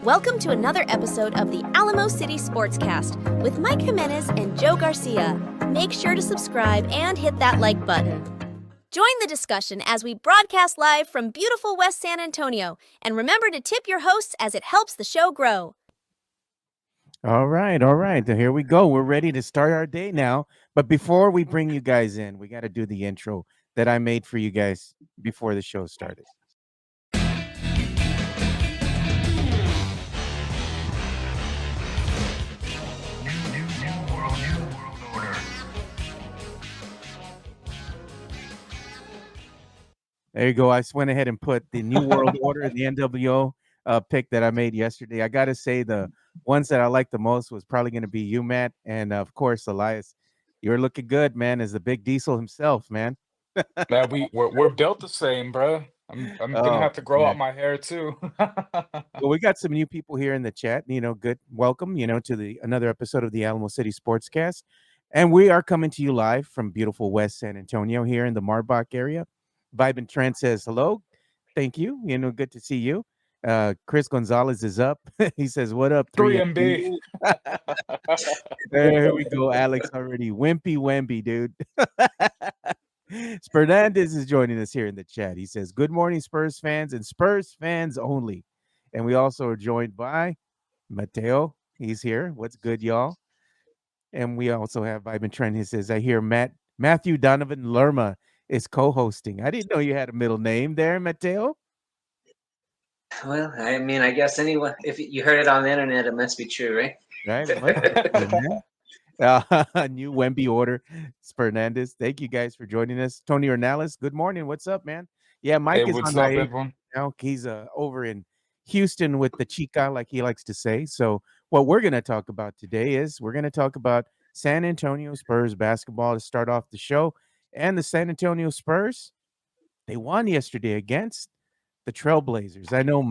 Welcome to another episode of the Alamo City Sportscast with Mike Jimenez and Joe Garcia. Make sure to subscribe and hit that like button. Join the discussion as we broadcast live from beautiful West San Antonio. And remember to tip your hosts as it helps the show grow. All right. Here we go. We're ready to start our day now. But before we bring you guys in, we got to do the intro that I made for you guys before the show started. There you go. I just went ahead and put the New World Order, the NWO pick that I made yesterday. I got to say the ones that I liked the most was probably going to be you, Matt, and of course, Elias. You're looking good, man, as the big diesel himself, man. Man, we're built the same, bro. I'm gonna Oh, have to grow man. out my hair too. Well, we got some new people here in the chat. Good welcome, to the another episode of the Alamo City Sportscast. And we are coming to you live from beautiful West San Antonio here in the Marbach area. Vibe and Trent says hello. Thank you. Good to see you. Chris Gonzalez is up. He says, what up, 3MB. 3MB? There we go. Alex already. Wimpy Wemby, dude. Fernandez is joining us here in the chat. He says, good morning, Spurs fans and Spurs fans only. And we also are joined by Mateo. He's here. What's good, y'all? And we also have Ivan Trent. He says, I hear Matthew Donovan Lerma is co-hosting. I didn't know you had a middle name there, Mateo. Well, I mean, I guess anyone, if you heard it on the internet, it must be true, right? Right. It must be true, man. New Wemby order. It's Fernandez. Thank you guys for joining us. Tony Ornelas, good morning. What's up, man? Yeah, Mike Hey, is what's on up, hiatus everyone? now. He's over in Houston with the Chica, like he likes to say. So what we're going to talk about today is we're going to talk about San Antonio Spurs basketball to start off the show. And the San Antonio Spurs, they won yesterday against the Trailblazers. I know,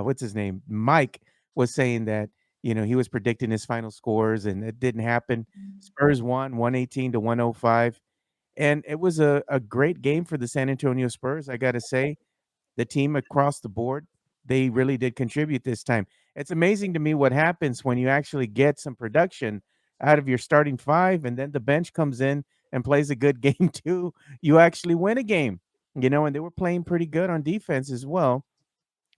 what's his name? Mike was saying that, he was predicting his final scores and it didn't happen. Spurs won 118 to 105. And it was a great game for the San Antonio Spurs. I got to say, the team across the board, they really did contribute this time. It's amazing to me what happens when you actually get some production out of your starting five and then the bench comes in and plays a good game too. You actually win a game, and they were playing pretty good on defense as well.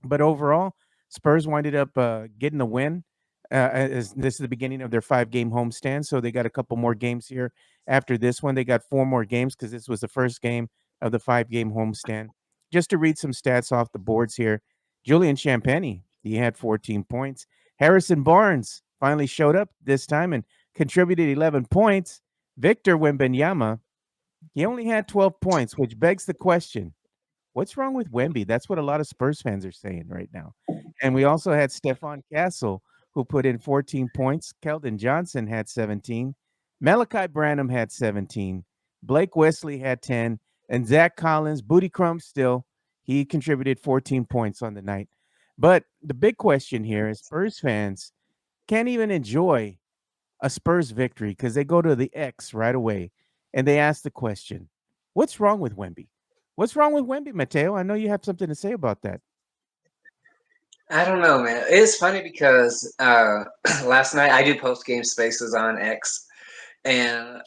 But overall, Spurs winded up getting the win. As this is the beginning of their 5-game homestand, so they got a couple more games here after this one. They got 4 more games because this was the first game of the 5-game homestand. Just to read some stats off the boards here, Julian Champagny, he had 14 points. Harrison Barnes finally showed up this time and contributed 11 points. Victor Wembanyama, he only had 12 points, which begs the question, what's wrong with Wemby? That's what a lot of Spurs fans are saying right now. And we also had Stefan Castle, who put in 14 points. Keldon Johnson had 17. Malachi Branham had 17. Blake Wesley had 10. And Zach Collins, booty crumbs still, he contributed 14 points on the night. But the big question here is Spurs fans can't even enjoy a Spurs victory because they go to the X right away and they ask the question, what's wrong with Wemby? What's wrong with Wemby, Mateo? I know you have something to say about that. I don't know, man. It's funny because last night I do post-game spaces on X, and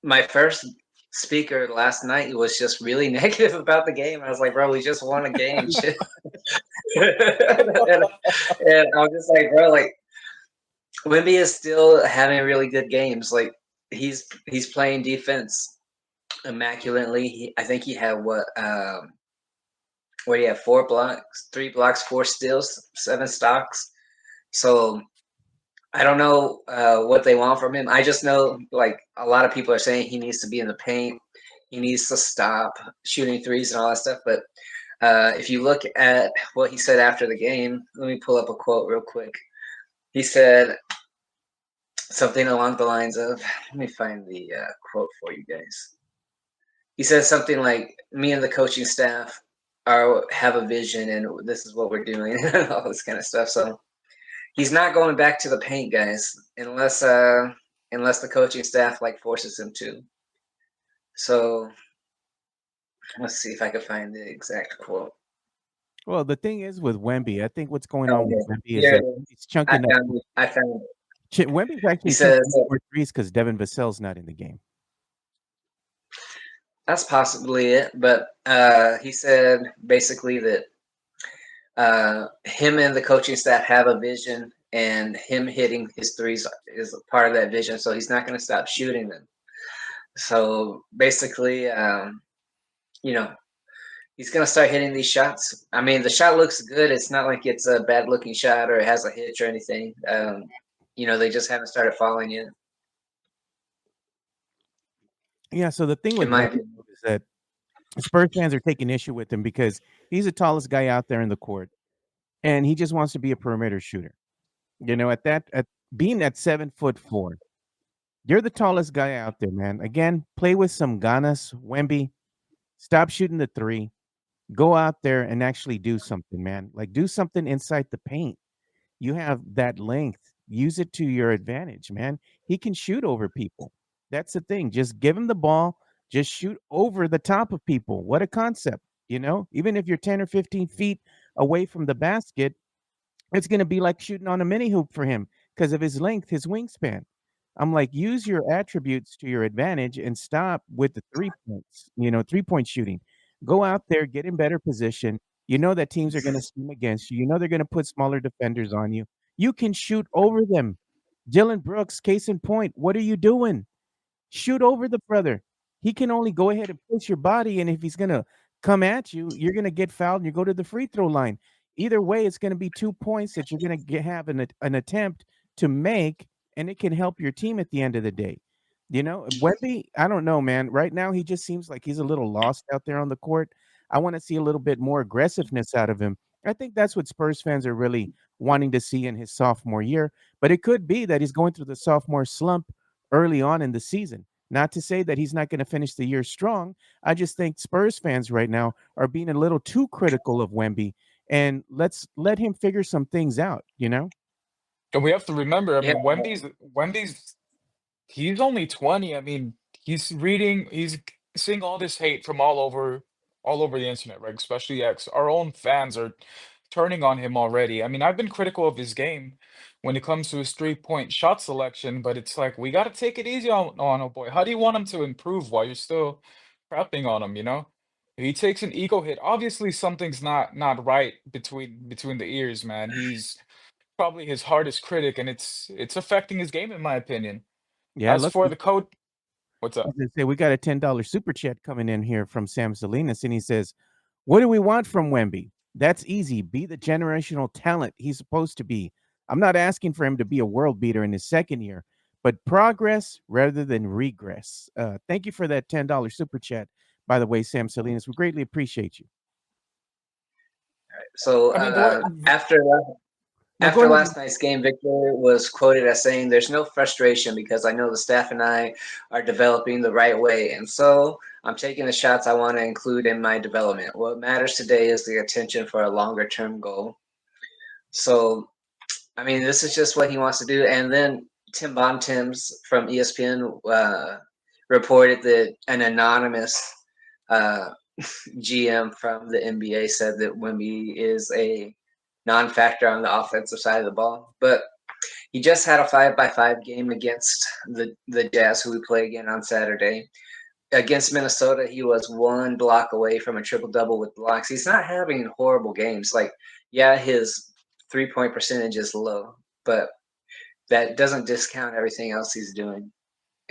my first speaker last night was just really negative about the game. I was like, bro, we just won a game. and I was just like, bro, like, Wemby is still having really good games. Like, he's playing defense immaculately. I think he had where he had 4 blocks, 3 blocks, 4 steals, 7 stocks. So I don't know what they want from him. I just know, like, a lot of people are saying he needs to be in the paint. He needs to stop shooting threes and all that stuff. But if you look at what he said after the game, let me pull up a quote real quick. He said something along the lines of, let me find the quote for you guys. He said something like, me and the coaching staff have a vision and this is what we're doing and all this kind of stuff. So he's not going back to the paint, guys, unless the coaching staff like forces him to. So let's see if I can find the exact quote. Well, the thing is with Wemby, I think what's going on with Okay. Wemby is Here that it is. he's chunking up. I found it. Wemby's He actually says chunking up more threes because Devin Vassell's not in the game. that's possibly it, but he said basically that him and the coaching staff have a vision, and him hitting his threes is a part of that vision. So he's not going to stop shooting them. So basically, you know, he's going to start hitting these shots. I mean, the shot looks good. It's not like it's a bad looking shot or it has a hitch or anything. They just haven't started falling yet. Yeah, so the thing In with my Wemby opinion. is that Spurs fans are taking issue with him because he's the tallest guy out there in the court, and he just wants to be a perimeter shooter. At being at 7'4", you're the tallest guy out there, man. Again, play with some ganas, Wemby. Stop shooting the three. Go out there and actually do something, man. Like do something inside the paint. You have that length. Use it to your advantage, man. He can shoot over people. That's the thing. Just give him the ball. Just shoot over the top of people. What a concept, Even if you're 10 or 15 feet away from the basket, it's going to be like shooting on a mini hoop for him because of his length, his wingspan. I'm like, use your attributes to your advantage and stop with the 3 points, 3-point shooting. Go out there, get in better position. You know that teams are going to scheme against you. You know they're going to put smaller defenders on you. You can shoot over them. Dylan Brooks, case in point, what are you doing? Shoot over the brother. He can only go ahead and push your body, and if he's gonna come at you, you're gonna get fouled and you go to the free throw line. Either way, it's gonna be 2 points that you're gonna have an attempt to make, and it can help your team at the end of the day. Wemby, I don't know, man. Right now, he just seems like he's a little lost out there on the court. I want to see a little bit more aggressiveness out of him. I think that's what Spurs fans are really wanting to see in his sophomore year. But it could be that he's going through the sophomore slump early on in the season. Not to say that he's not going to finish the year strong. I just think Spurs fans right now are being a little too critical of Wemby, and let's let him figure some things out. And we have to remember, I Yeah, mean, Wemby's he's only 20. I mean, he's seeing all this hate from all over the internet, right? Especially X. Our own fans are turning on him already. I mean, I've been critical of his game when it comes to his three-point shot selection, but it's like we got to take it easy on oh boy. How do you want him to improve while you're still crapping on him, you know? If he takes an ego hit, obviously something's not right between the ears, man. He's probably his hardest critic, and it's affecting his game, in my opinion. Yeah, As look, for the coach, what's I was up? gonna say we got a $10 super chat coming in here from Sam Salinas, and he says, "What do we want from Wemby? That's easy. Be the generational talent he's supposed to be. I'm not asking for him to be a world beater in his second year, but progress rather than regress." Thank you for that $10 super chat. By the way, Sam Salinas, we greatly appreciate you. so I mean, the way No, go after ahead. last night's game, Victor was quoted as saying, "There's no frustration because I know the staff and I are developing the right way. And so I'm taking the shots I want to include in my development. What matters today is the attention for a longer term goal." So, I mean, this is just what he wants to do. And then Tim Bontemps from ESPN reported that an anonymous uh, GM from the NBA said that Wemby is a non-factor on the offensive side of the ball. But he just had a 5-by-5 game against the Jazz, who we play again on Saturday. Against Minnesota, he was one block away from a triple-double with blocks. He's not having horrible games. Like, yeah, his three-point percentage is low, but that doesn't discount everything else he's doing,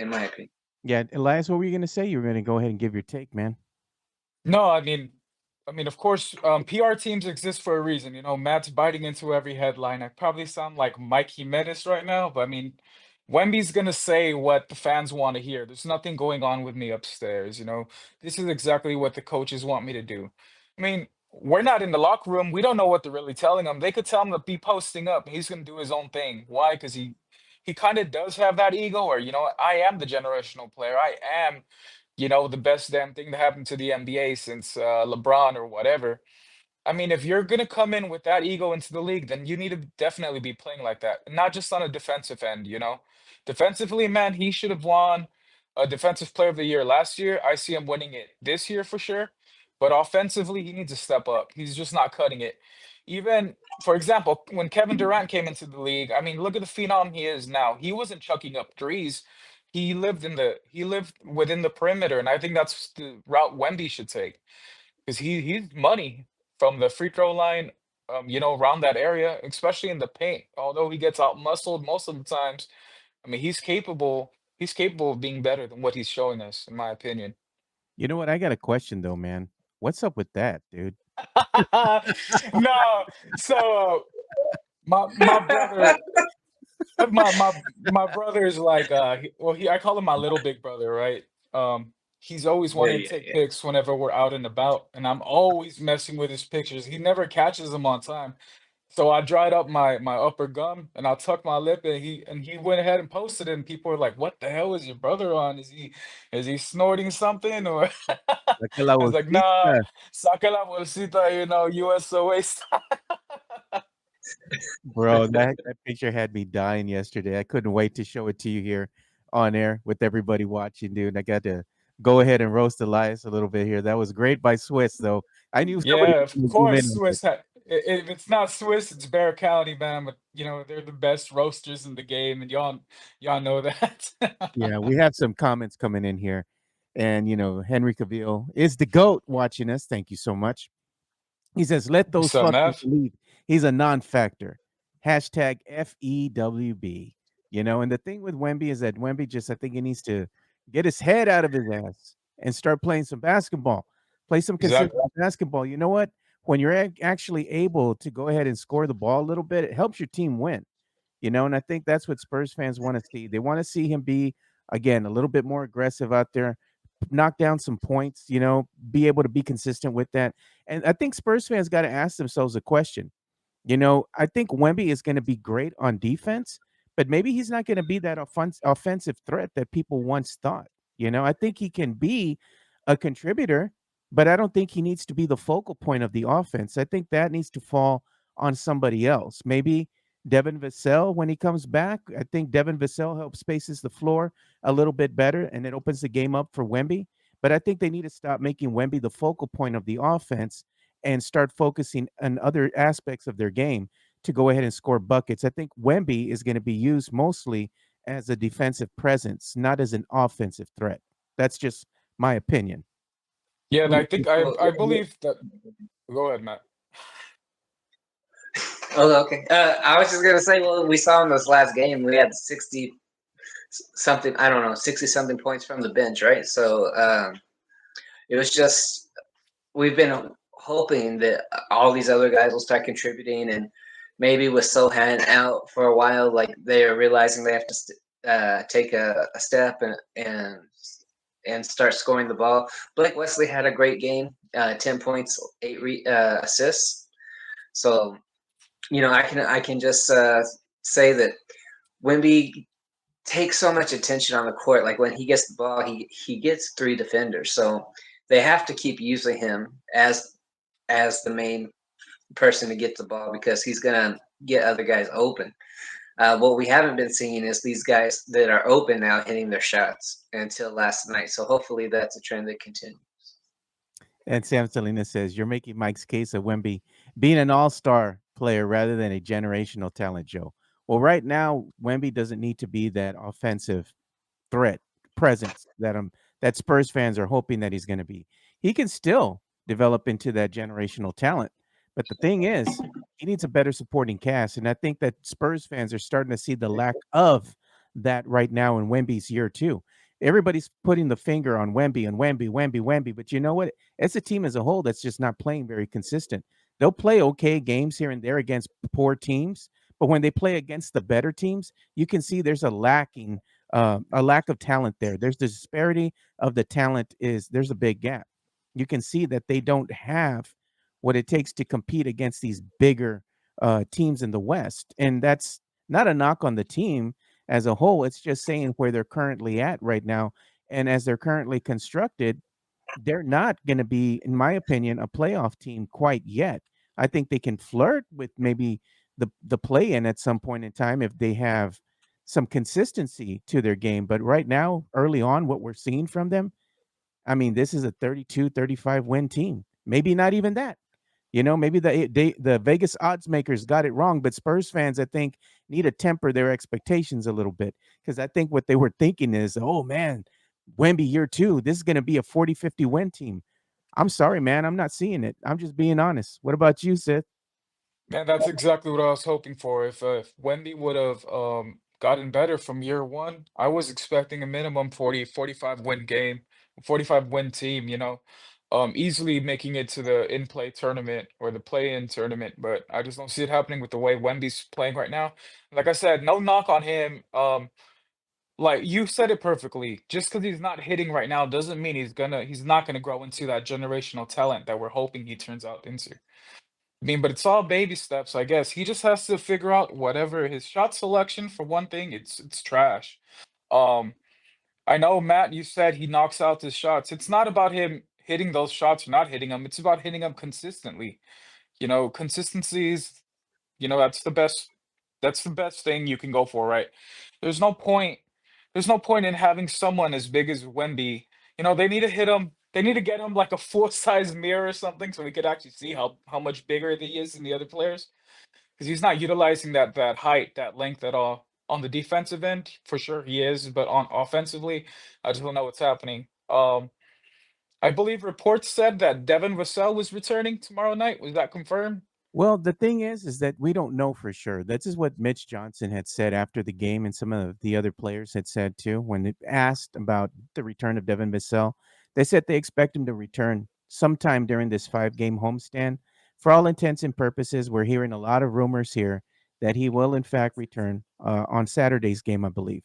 in my opinion. Yeah, Elias, what were you going to say? You were going to go ahead and give your take, man. No, I mean, of course, PR teams exist for a reason. You know, Matt's biting into every headline. I probably sound like Mike Jimenez right now, but I mean, Wemby's gonna say what the fans want to hear. There's nothing going on with me upstairs. You know, this is exactly what the coaches want me to do. I mean, we're not in the locker room. We don't know what they're really telling him. They could tell him to be posting up. He's gonna do his own thing. Why? Because he kind of does have that ego, or I am the generational player. I am the best damn thing to happen to the NBA since LeBron or whatever. I mean, if you're gonna come in with that ego into the league, then you need to definitely be playing like that, not just on a defensive end. Defensively, man, he should have won a Defensive Player of the Year last year. I see him winning it this year for sure. but offensively, he needs to step up. He's just not cutting it. Even, for example, when Kevin Durant came into the league, I mean, look at the phenom he is now. He wasn't chucking up threes. He lived within the perimeter, and I think that's the route Wemby should take because he's money from the free throw line, around that area, especially in the paint. Although he gets out muscled most of the times, I mean, he's capable. He's capable of being better than what he's showing us, in my opinion. You know what? I got a question though, man. What's up with that, dude? No, so my brother, my brother is like, I call him my little big brother, right? He's always Yeah, wanting to yeah, take yeah. pics whenever we're out and about, and I'm always messing with his pictures. He never catches them on time. So I dried up my upper gum and I tucked my lip and he went ahead and posted it and people were like, "What the hell is your brother on? Is he snorting something?" Or Like la I was like, "Nah, bolsita. saca la bolsita, USOA style." Bro, that picture had me dying yesterday. I couldn't wait to show it to you here on air with everybody watching, dude. I got to go ahead and roast Elias a little bit here. That was great by Swiss, though. I knew somebody Yeah, was of gonna zoom course, in on it. Swiss. If it's not Swiss, it's Bear County, man. But they're the best roasters in the game, and y'all know that. Yeah, we have some comments coming in here. And, Henry Cavill is the GOAT watching us. Thank you so much. He says, let those What's up, fuckers Mav? believe he's a non-factor. Hashtag FEWB. And the thing with Wemby is that Wemby just, I think he needs to get his head out of his ass and start playing some basketball. Play some consistent Exactly. basketball. You know what? When you're actually able to go ahead and score the ball a little bit, it helps your team win. And I think that's what Spurs fans want to see. They want to see him be, again, a little bit more aggressive out there, knock down some points, be able to be consistent with that. And I think Spurs fans got to ask themselves a question. I think Wemby is going to be great on defense, but maybe he's not going to be that offensive threat that people once thought. I think he can be a contributor, but I don't think he needs to be the focal point of the offense. I think that needs to fall on somebody else. Maybe Devin Vassell when he comes back. I think Devin Vassell helps spaces the floor a little bit better, and it opens the game up for Wemby. But I think they need to stop making Wemby the focal point of the offense and start focusing on other aspects of their game to go ahead and score buckets. I think Wemby is going to be used mostly as a defensive presence, not as an offensive threat. That's just my opinion. Yeah, and I think I Well, I believe that. Go ahead, Matt. oh, okay. I was just gonna say, well, we saw in this last game we had 60 something, I don't know, 60 something points from the bench, right? So it was just we've been hoping that all these other guys will start contributing, and maybe with Sohan out for a while, like they are realizing they have to take a step and start scoring the ball. Blake Wesley had a great game, 10 points, 8 assists. So I can just say that Wemby takes so much attention on the court. Like when he gets the ball, he gets 3 defenders. So they have to keep using him as the main person to get the ball because he's gonna get other guys open. What we haven't been seeing is these guys that are open now hitting their shots until last night. So hopefully that's a trend that continues. And Sam Salinas says, you're making Mike's case of Wemby being an all-star player rather than a generational talent, Joe. Well, right now, Wemby doesn't need to be that offensive threat presence that Spurs fans are hoping that he's going to be. He can still develop into that generational talent. But the thing is, he needs a better supporting cast. And I think that Spurs fans are starting to see the lack of that right now in Wemby's year too. Everybody's putting the finger on Wemby and Wemby, Wemby, Wemby. But you know what? It's a team as a whole that's just not playing very consistent. They'll play okay games here and there against poor teams, but when they play against the better teams, you can see there's a lack of talent there. There's the disparity of the talent there's a big gap. You can see that they don't have what it takes to compete against these bigger teams in the West. And that's not a knock on the team as a whole. It's just saying where they're currently at right now. And as they're currently constructed, they're not going to be, in my opinion, a playoff team quite yet. I think they can flirt with maybe the play in at some point in time if they have some consistency to their game. But right now, early on, what we're seeing from them, I mean, this is a 32-35 win team. Maybe not even that. Maybe the Vegas odds makers got it wrong, but Spurs fans, I think, need to temper their expectations a little bit, because I think what they were thinking is, oh man, Wemby year 2, this is going to be a 40-50 win team. I'm sorry, man, I'm not seeing it. I'm just being honest. What about you, Seth? Man, that's exactly what I was hoping for. If Wemby would have gotten better from year one, I was expecting a minimum 45 win game, 45 win team, easily making it to the in-play tournament or the play-in tournament, but I just don't see it happening with the way Wemby's playing right now. Like I said, no knock on him. Like you said it perfectly. Just because he's not hitting right now doesn't mean he's not gonna grow into that generational talent that we're hoping he turns out into. I mean, but it's all baby steps, I guess. He just has to figure out whatever his shot selection, for one thing, it's trash. Um, I know, Matt, you said he knocks out his shots. It's not about him hitting those shots or not hitting them. It's about hitting them consistently. Consistency is, that's the best thing you can go for, right? There's no point there's no point in having someone as big as Wemby. They need to hit him. They need to get him like a full-size mirror or something so we could actually see how much bigger he is than the other players. Because he's not utilizing that height, that length at all. On the defensive end, for sure he is, but on offensively, I just don't know what's happening. I believe reports said that Devin Vassell was returning tomorrow night. Was that confirmed? Well, the thing is that we don't know for sure. This is what Mitch Johnson had said after the game, and some of the other players had said too. When they asked about the return of Devin Vassell, they said they expect him to return sometime during this 5-game homestand. For all intents and purposes, we're hearing a lot of rumors here that he will, in fact, return on Saturday's game, I believe.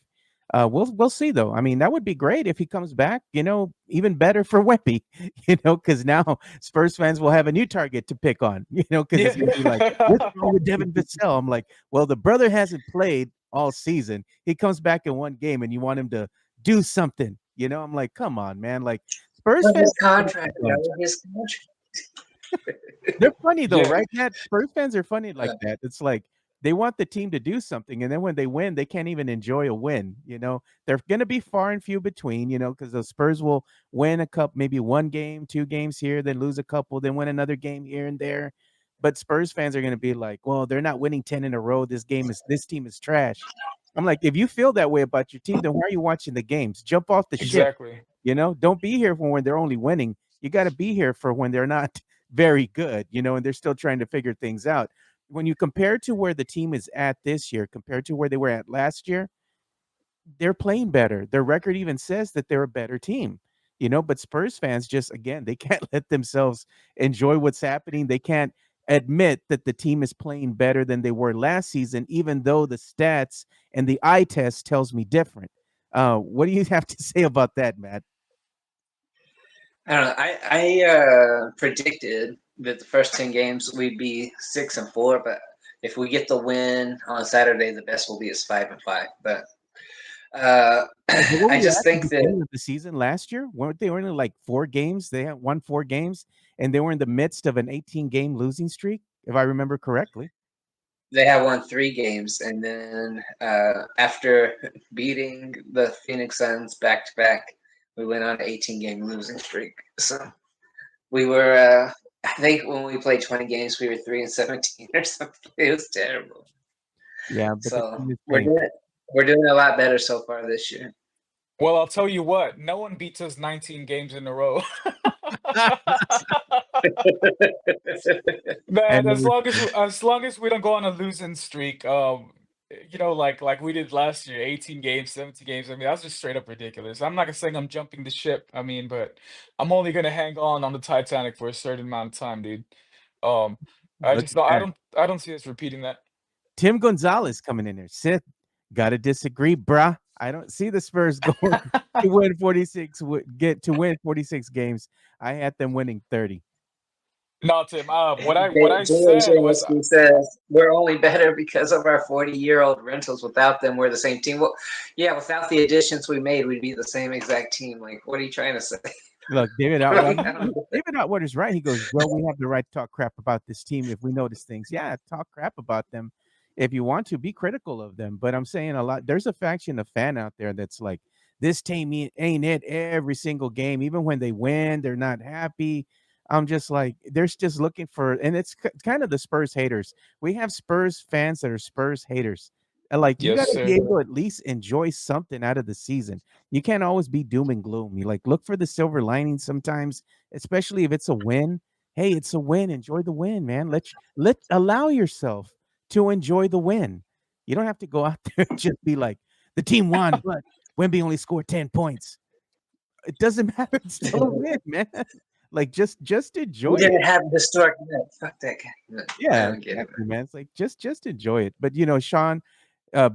We'll see though. I mean, that would be great if he comes back. Even better for Wemby. Because now Spurs fans will have a new target to pick on. Because it's gonna be like, what's wrong with Devin Vassell? I'm like, well, the brother hasn't played all season. He comes back in one game, and you want him to do something. I'm like, come on, man. Like Spurs But fans, his contract, his contract. they're funny though, Yeah, right, Matt? Spurs fans are funny like that. It's like they want the team to do something, and then when they win, they can't even enjoy a win. They're going to be far and few between. Because the Spurs will win a cup, maybe one game, 2 games here, then lose a couple, then win another game here and there. But Spurs fans are going to be like, well, they're not winning 10 in a row. This team is trash. I'm like, if you feel that way about your team, then why are you watching the games? Jump off the ship. exactly. Don't be here for when they're only winning. You got to be here for when they're not very good, and they're still trying to figure things out. When you compare to where the team is at this year compared to where they were at last year, they're playing better. Their record even says that they're a better team. But Spurs fans just, again, they can't let themselves enjoy what's happening. They can't admit that the team is playing better than they were last season, even though the stats and the eye test tells me different. What do you have to say about that, Matt? I don't know. I predicted that the first 10 games we'd be 6-4, but if we get the win on Saturday, the best will be is 5-5. But But what were I you just at the think that beginning of the season last year? Weren't they only like 4 games? They had won 4 games, and they were in the midst of an 18-game losing streak, if I remember correctly. they have won 3 games, and then after beating the Phoenix Suns back to back, we went on an 18-game losing streak. So we were, I think, when we played 20 games, we were 3-17 or something. It was terrible. Yeah, but the So team is we're playing. doing a lot better so far this year. Well, I'll tell you what, no one beats us 19 games in a row. Man, And as long as we don't go on a losing streak, like we did last year, 18 games, 17 games. I mean, that's just straight up ridiculous. I'm not gonna say I'm jumping the ship. I mean, but I'm only gonna hang on the Titanic for a certain amount of time, dude. Um, I look just at don't, I that. don't, I don't see us repeating that. Tim Gonzalez coming in there. Sith, gotta disagree, bruh. I don't see the Spurs going to win 46, get to win 46 games. I had them winning 30. No, Tim. What I JJ said was, Whiskey says we're only better because of our 40-year-old rentals. Without them, we're the same team. Well, yeah, without the additions we made, we'd be the same exact team. Like, what are you trying to say? Look, David I Atwater. don't know. David Atwater's right. He goes, well, we have the right to talk crap about this team if we notice things. Yeah, talk crap about them. If you want to, be critical of them. But I'm saying a lot. There's a faction of fan out there that's like, this team ain't it every single game. Even when they win, they're not happy. I'm just like, there's just looking for, and it's kind of the Spurs haters. We have Spurs fans that are Spurs haters. And like, you Yes, got to be sir. able to at least enjoy something out of the season. You can't always be doom and gloom. You like look for the silver lining sometimes, especially if it's a win. Hey, it's a win. Enjoy the win, man. Let allow yourself to enjoy the win. You don't have to go out there and just be like, the team won, but Wemby only scored 10 points. It doesn't matter. It's still a win, man. Like just We enjoy it. didn't have historic net. Fuck that guy. I Yeah, don't get it, exactly, man. It's like just enjoy it. But you know, Sean,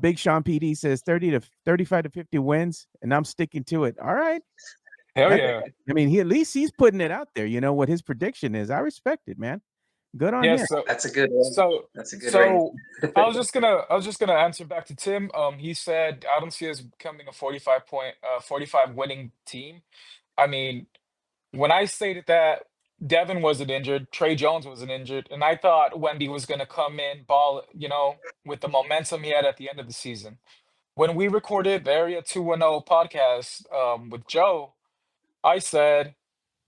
Big Sean PD says 30 to 35 to 50 wins, and I'm sticking to it. All right. Hell That, yeah. I mean, he at least he's putting it out there. You know what his prediction is. I respect it, man. Good on Yeah, him. so That's a good one. so That's a good rating. so I was just gonna answer back to Tim. He said I don't see us becoming a 45 winning team. I mean, when I stated that Devin wasn't injured, Trey Jones wasn't injured, and I thought Wemby was gonna come in, ball, with the momentum he had at the end of the season. When we recorded the Area 210 podcast with Joe, I said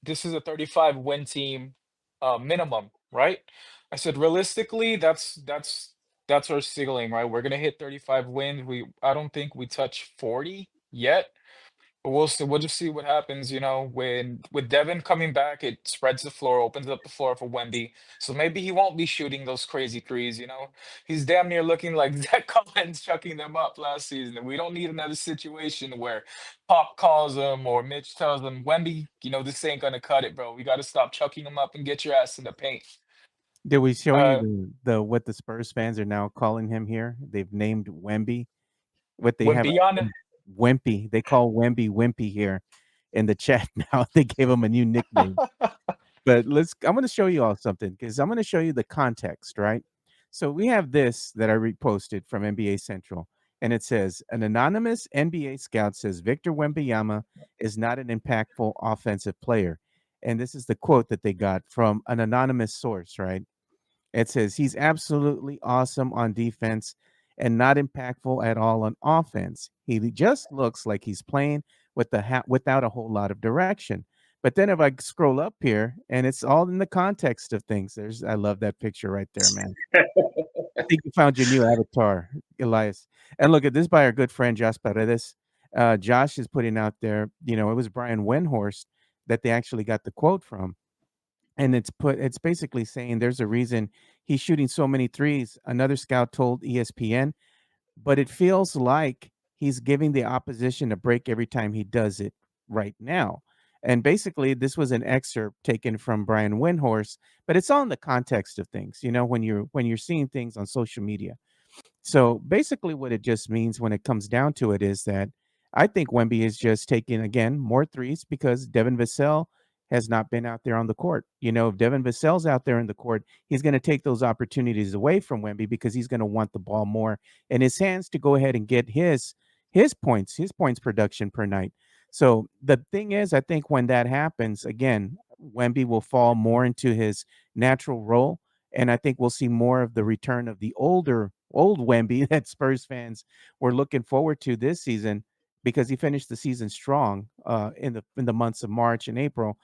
this is a 35 win team minimum, right? I said realistically, that's our ceiling, right? We're gonna hit 35 wins. I don't think we touch 40 yet. But we'll see. We'll just see what happens, when with Devin coming back, it spreads the floor, opens up the floor for Wemby. So maybe he won't be shooting those crazy threes. He's damn near looking like Zach Collins chucking them up last season. And we don't need another situation where Pop calls him or Mitch tells him, Wemby, this ain't gonna cut it, bro. We gotta stop chucking them up and get your ass in the paint. Did we show you Uh the what the Spurs fans are now calling him here? They've named Wemby. What they have Wembyana. Wimpy. They call Wemby Wimpy here in the chat now. They gave him a new nickname. But I'm going to show you all something because I'm going to show you the context, right? So we have this that I reposted from NBA Central, and it says an anonymous NBA scout says Victor Wembanyama is not an impactful offensive player. And this is the quote that they got from an anonymous source, right? It says he's absolutely awesome on defense and not impactful at all on offense. He just looks like he's playing with without a whole lot of direction. But then if I scroll up here, and it's all in the context of things. I love that picture right there, man. I think you found your new avatar, Elias. And look at this by our good friend Josh Paredes. Josh is putting out there, it was Brian Windhorst that they actually got the quote from. And it's basically saying there's a reason he's shooting so many threes. Another scout told ESPN, but it feels like he's giving the opposition a break every time he does it right now. And basically, this was an excerpt taken from Brian Windhorst, but it's all in the context of things. When you're seeing things on social media. So basically, what it just means when it comes down to it is that I think Wemby is just taking again more threes because Devin Vassell has not been out there on the court. If Devin Vassell's out there in the court, he's going to take those opportunities away from Wemby because he's going to want the ball more in his hands to go ahead and get his points production per night. So the thing is, I think when that happens, again, Wemby will fall more into his natural role, and I think we'll see more of the return of the old Wemby that Spurs fans were looking forward to this season because he finished the season strong in the months of March and April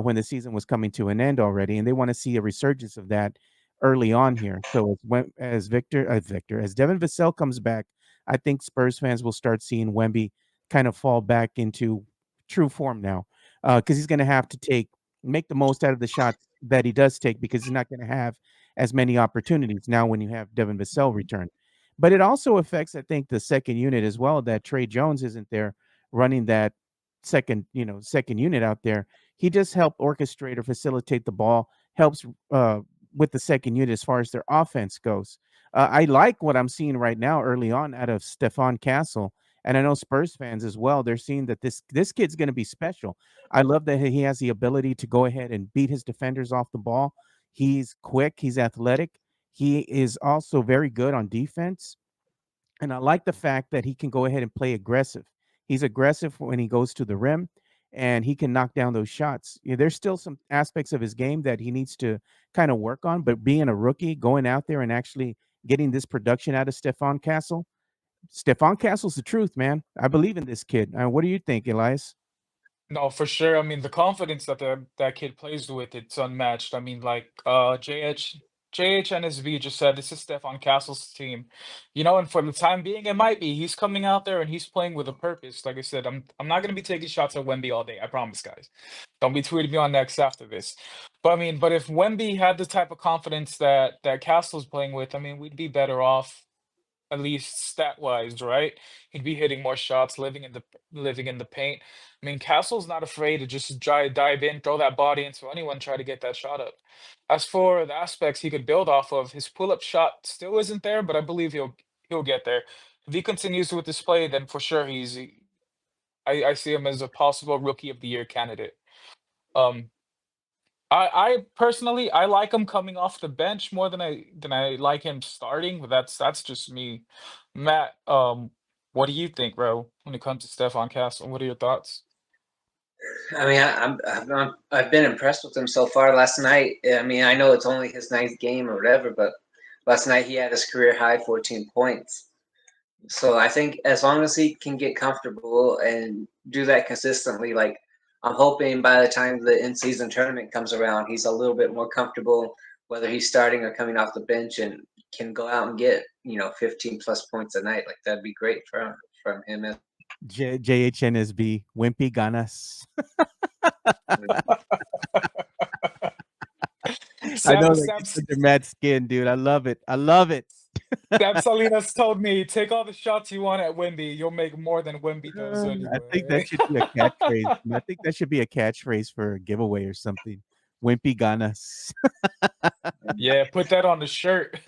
when the season was coming to an end already, and they want to see a resurgence of that early on here. So as Devin Vassell comes back, I think Spurs fans will start seeing Wemby kind of fall back into true form now because he's going to have to make the most out of the shots that he does take because he's not going to have as many opportunities now when you have Devin Vassell return. But it also affects, I think, the second unit as well. That Trey Jones isn't there running that second unit out there. He just helped orchestrate or facilitate the ball, helps with the second unit as far as their offense goes. I like what I'm seeing right now early on out of Stefan Castle. And I know Spurs fans as well. They're seeing that this kid's going to be special. I love that he has the ability to go ahead and beat his defenders off the ball. He's quick. He's athletic. He is also very good on defense. And I like the fact that he can go ahead and play aggressive. He's aggressive when he goes to the rim and he can knock down those shots. There's still some aspects of his game that he needs to kind of work on, but being a rookie, going out there and actually getting this production out of Stefan Castle's the truth, man. I believe in this kid. What do you think, Elias? No, for sure. I mean, the confidence that that kid plays with, it's unmatched. I mean, like JHNSV just said this is Stefan Castle's team. And for the time being, it might be. He's coming out there and he's playing with a purpose. Like I said, I'm not gonna be taking shots at Wemby all day. I promise, guys. Don't be tweeting me on next after this. But I mean, but if Wemby had the type of confidence that Castle's playing with, I mean, we'd be better off, at least stat wise, right? He'd be hitting more shots, living in the paint. I mean, Castle's not afraid to just dive in, throw that body into anyone, try to get that shot up. As for the aspects he could build off of, his pull-up shot still isn't there, but I believe he'll get there. If he continues with this play, then for sure I see him as a possible rookie of the year candidate. Um, I personally I like him coming off the bench more than I like him starting, but that's just me. Matt, what do you think, bro, when it comes to Stefan Castle? What are your thoughts? I mean, I've been impressed with him so far. Last night, I mean, I know it's only his ninth game or whatever, but last night he had his career high 14 points. So I think as long as he can get comfortable and do that consistently, like I'm hoping by the time the in-season tournament comes around, he's a little bit more comfortable, whether he's starting or coming off the bench, and can go out and get 15 plus points a night. Like that'd be great from him. JHNSB, Wimpy Ganas. I Sam know that Sam gets under Matt's skin, dude. I love it. I love it. Sam Salinas told me, take all the shots you want at Wemby. You'll make more than Wemby does I think that anyway. should be a catchphrase. I think that should be a catchphrase for a giveaway or something. Wimpy Ganas. Yeah, put that on the shirt.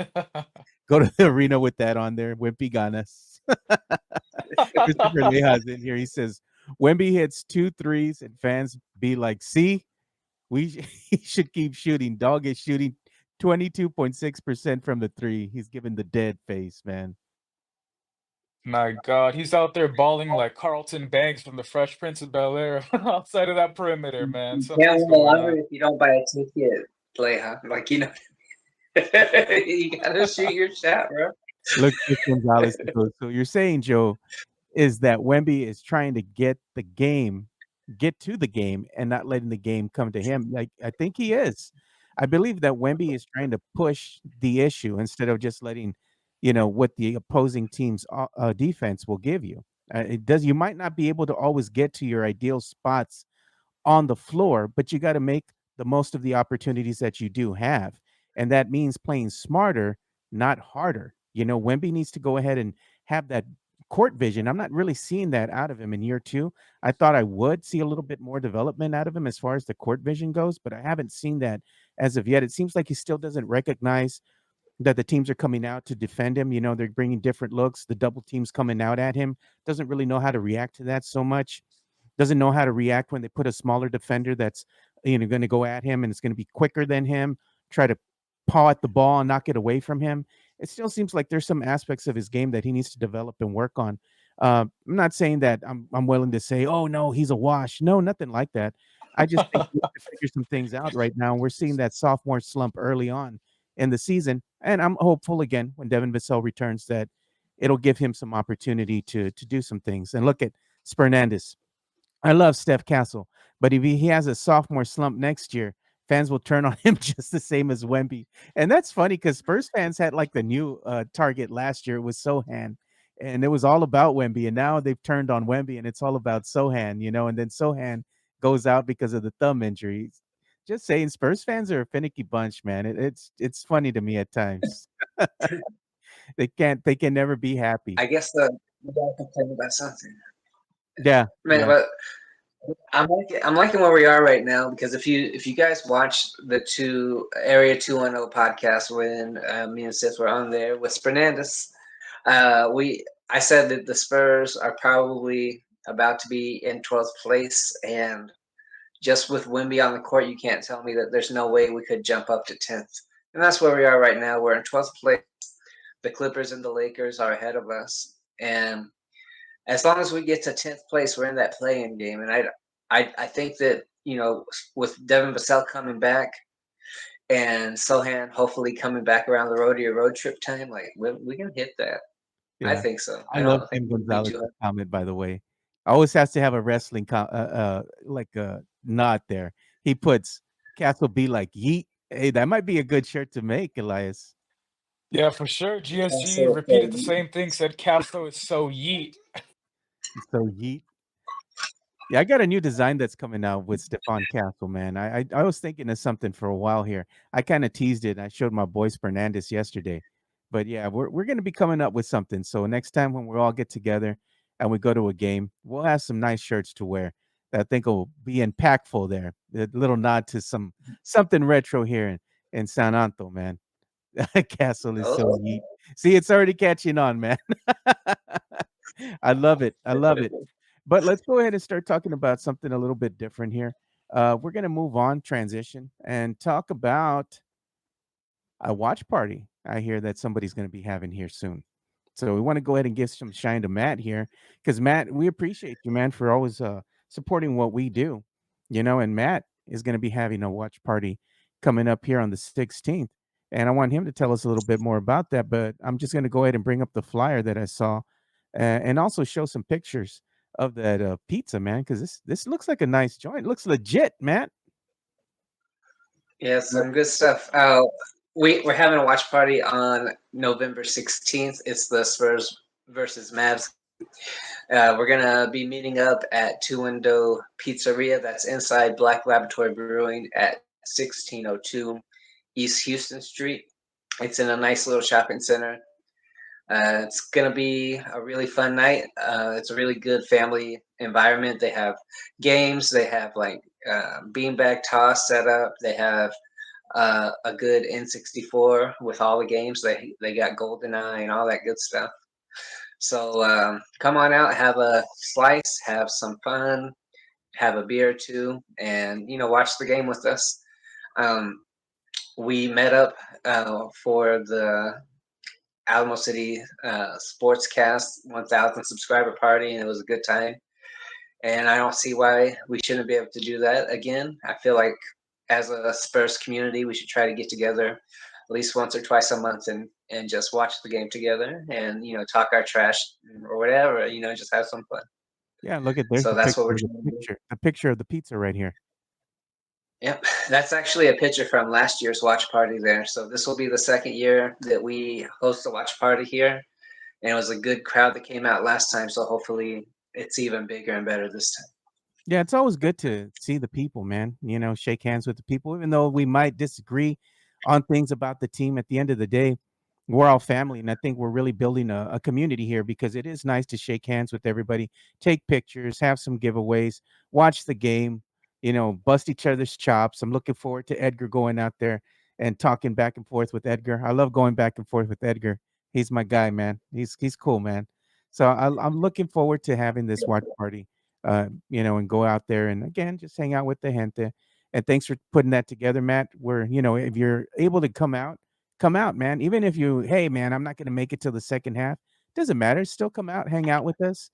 Go to the arena with that on there. Wimpy Ganas. Christopher Leja's in here. He says, Wemby hits 2 threes and fans be like, see, he should keep shooting. Dog is shooting 22.6% from the 3. He's giving the dead face, man. My God, he's out there balling like Carlton Banks from the Fresh Prince of Bel-Air outside of that perimeter, man. You can't Something's win the going lottery on. if you don't buy a ticket, Leja. Like you gotta shoot your shot, bro. Look, Gonzalez. So you're saying, Joe, is that Wemby is trying to get to the game and not letting the game come to him. Like I think he is. I believe that Wemby is trying to push the issue instead of just letting, what the opposing team's defense will give you. It does. You might not be able to always get to your ideal spots on the floor, but you got to make the most of the opportunities that you do have. And that means playing smarter, not harder. Wemby needs to go ahead and have that court vision. I'm not really seeing that out of him in year 2. I thought I would see a little bit more development out of him as far as the court vision goes, but I haven't seen that as of yet. It seems like he still doesn't recognize that the teams are coming out to defend him. They're bringing different looks. The double teams coming out at him. Doesn't really know how to react to that so much. Doesn't know how to react when they put a smaller defender that's going to go at him and it's going to be quicker than him, try to paw at the ball and knock it away from him. It still seems like there's some aspects of his game that he needs to develop and work on. I'm not saying that I'm willing to say, oh no, he's a wash. No, nothing like that. I just think we have to figure some things out right now. We're seeing that sophomore slump early on in the season, and I'm hopeful again when Devin Vassell returns that it'll give him some opportunity to do some things. And look at Spernandez. I love Steph Castle, but if he has a sophomore slump next year, fans will turn on him just the same as Wemby. And that's funny because Spurs fans had like the new target last year. It was Sohan, and it was all about Wemby. And now they've turned on Wemby, and it's all about Sohan, and then Sohan goes out because of the thumb injury. Just saying, Spurs fans are a finicky bunch, man. It's funny to me at times. They can never be happy. I guess we gotta complain about something. Yeah, Man, yeah. but I'm liking where we are right now, because if you guys watched the Area 210 podcast when me and Sith were on there with Fernandez, I said that the Spurs are probably about to be in 12th place, and just with Wemby on the court, you can't tell me that there's no way we could jump up to 10th. And that's where we are right now. We're in 12th place. The Clippers and the Lakers are ahead of us, and as long as we get to 10th place, we're in that play-in game. And I think that, with Devin Vassell coming back and Sohan hopefully coming back around the road trip time, like we can hit that. I Yeah. think so. I I love don't think Tim we'd be Gonzalez's too. comment, by the way. Always has to have a wrestling like a nod there. He puts Castle be like yeet. Hey, that might be a good shirt to make, Elias. Yeah, for sure. GSG Also, repeated the same thing, said Castro is so yeet. So yeet. Yeah, I got a new design that's coming out with Stefan Castle, man. I was thinking of something for a while here. I kind of teased it. And I showed my boys Fernandez yesterday, but yeah, we're gonna be coming up with something. So next time when we all get together and we go to a game, we'll have some nice shirts to wear that I think will be impactful. There, a little nod to something retro here in San Antonio, man. Castle is so oh, neat. See, it's already catching on, man. I love it. I love it. But let's go ahead and start talking about something a little bit different here. We're going to move on, transition, and talk about a watch party. I hear that somebody's going to be having here soon. So we want to go ahead and give some shine to Matt here because Matt, we appreciate you, man, for always supporting what we do, and Matt is going to be having a watch party coming up here on the 16th. And I want him to tell us a little bit more about that. But I'm just going to go ahead and bring up the flyer that I saw and also show some pictures of that pizza, man, because this looks like a nice joint. It looks legit, Matt. yeah, some good stuff. We're having a watch party on November 16th. It's the Spurs versus Mavs. We're gonna be meeting up at Two Window Pizzeria. That's inside Black Laboratory Brewing at 1602 East Houston Street. It's in a nice little shopping center. It's gonna be a really fun night. It's a really good family environment. They have games. They have like beanbag toss set up. They have a good N64 with all the games. They got GoldenEye and all that good stuff. So come on out, have a slice, have some fun, have a beer or two, and watch the game with us. Um, we met up for the Alamo City Sportscast 1,000 subscriber party, and it was a good time. And I don't see why we shouldn't be able to do that again. I feel like as a Spurs community, we should try to get together at least once or twice a month and just watch the game together and talk our trash or whatever. Just have some fun. Yeah, look at there's So the that's what picture we're of the trying to do. picture, the picture of the pizza right here. Yep, that's actually a picture from last year's watch party there. So this will be the second year that we host a watch party here, and it was a good crowd that came out last time. So hopefully it's even bigger and better this time. Yeah, it's always good to see the people, man. Shake hands with the people, even though we might disagree on things about the team. At the end of the day, we're all family, and I think we're really building a community here because it is nice to shake hands with everybody, take pictures, have some giveaways, watch the game, bust each other's chops. I'm looking forward to Edgar going out there and talking back and forth with Edgar. I love going back and forth with Edgar. He's my guy, man. He's cool, man. So I'm looking forward to having this watch party and go out there and again just hang out with the gente. And thanks for putting that together, Matt. Where if you're able to come out, man. Even if hey, man, I'm not going to make it till the second half. Doesn't matter. Still come out, hang out with us.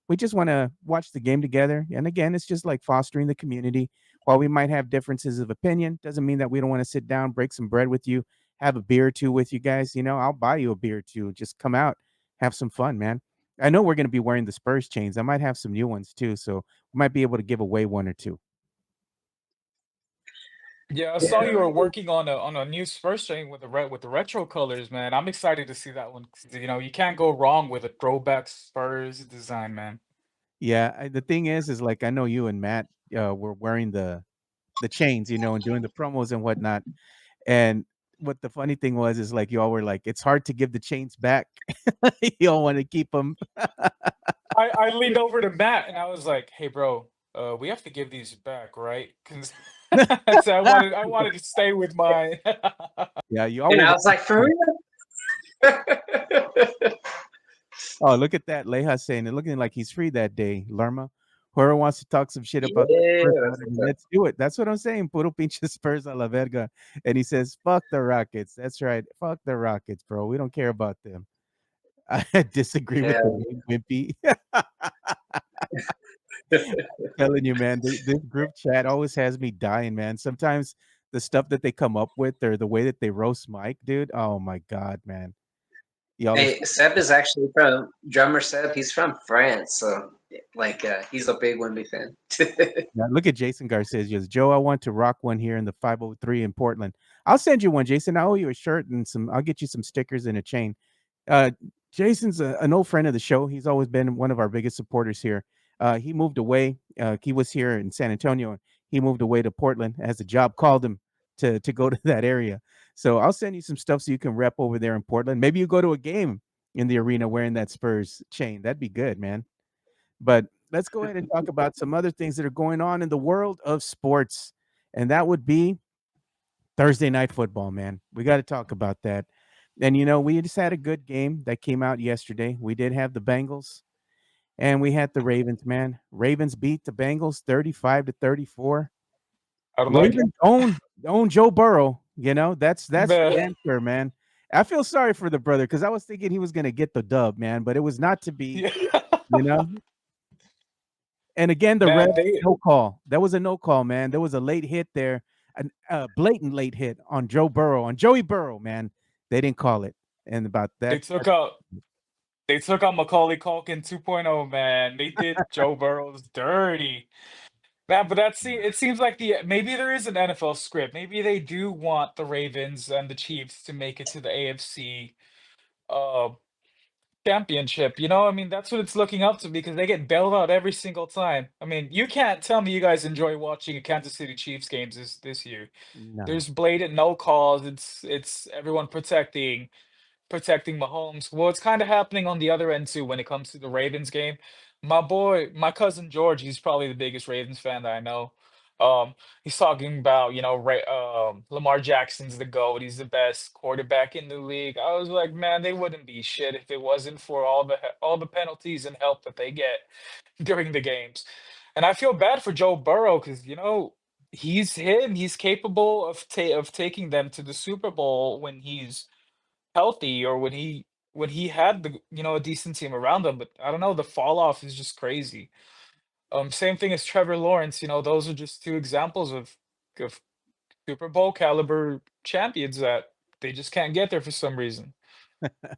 We just want to watch the game together. And again, it's just like fostering the community. While we might have differences of opinion, doesn't mean that we don't want to sit down, break some bread with you, have a beer or two with you guys. I'll buy you a beer or two. Just come out, have some fun, man. I know we're going to be wearing the Spurs chains. I might have some new ones too, so we might be able to give away one or two. Yeah, I saw you were working on a new Spurs chain with the retro colors, man. I'm excited to see that one. 'Cause, you can't go wrong with a throwback Spurs design, man. Yeah, the thing is like I know you and Matt were wearing the chains, and doing the promos and whatnot. And what the funny thing was is like you all were like, it's hard to give the chains back. You all want to keep them. I leaned over to Matt and I was like, "Hey, bro, we have to give these back, right?" 'Cause so I wanted to stay with mine. Yeah, you all And were. I was like, for real? Oh, look at that. Leja saying it looking like he's free that day. Lerma. Whoever wants to talk some shit about the Yeah, Spurs, that's what's up. let's do it. That's what I'm saying. Puro pinche Spurs a la verga. And he says, fuck the Rockets. That's right. Fuck the Rockets, bro. We don't care about them. I disagree with Yeah. the name Wimpy. Telling you, man, this group chat always has me dying, man. Sometimes the stuff that they come up with or the way that they roast Mike, dude. Oh my God, man. Y'all are Hey, Seb is actually from drummer Seb. He's from France, so Like he's a big Wemby fan. Now, look at Jason Garcia. Just Joe, I want to rock one here in the 503 in Portland. I'll send you one, Jason. I owe you a shirt and some. I'll get you some stickers and a chain. Uh, Jason's an old friend of the show. He's always been one of our biggest supporters here. He moved away. He was here in San Antonio. He moved away to Portland as the job called him to go to that area. So I'll send you some stuff so you can rep over there in Portland. Maybe you go to a game in the arena wearing that Spurs chain. That'd be good, man. But let's go ahead and talk about some other things that are going on in the world of sports. And that would be Thursday night football, man. We got to talk about that. And we just had a good game that came out yesterday. We did have the Bengals and we had the Ravens, man. Ravens beat the Bengals 35-34. I don't like it. Ravens own Joe Burrow. That's for Man. damn sure, man. I feel sorry for the brother because I was thinking he was going to get the dub, man, but it was not to be, Yeah. And again, the Man, red no call. That was a no call, man. There was a late hit there, a blatant late hit on Joe Burrow, on Joey Burrow, man. They didn't call it, and about they that, took out Macaulay Culkin 2.0, man. They did Joe Burrow's dirty. Man, but it seems like maybe there is an NFL script. Maybe they do want the Ravens and the Chiefs to make it to the AFC uh championship. I mean, that's what it's looking up to because they get bailed out every single time. I mean, you can't tell me you guys enjoy watching a Kansas City Chiefs games this year. no. There's blatant no calls. It's everyone protecting Mahomes. Well, it's kind of happening on the other end too when it comes to the Ravens game. My cousin George, he's probably the biggest Ravens fan that I know. He's talking about, Lamar Jackson's the GOAT. He's the best quarterback in the league. I was like, man, they wouldn't be shit if it wasn't for all the penalties and help that they get during the games. And I feel bad for Joe Burrow because he's him. He's capable of taking them to the Super Bowl when he's healthy or when he had a decent team around him, but I don't know, the fall off is just crazy. Same thing as Trevor Lawrence, those are just two examples of Super Bowl caliber champions that they just can't get there for some reason.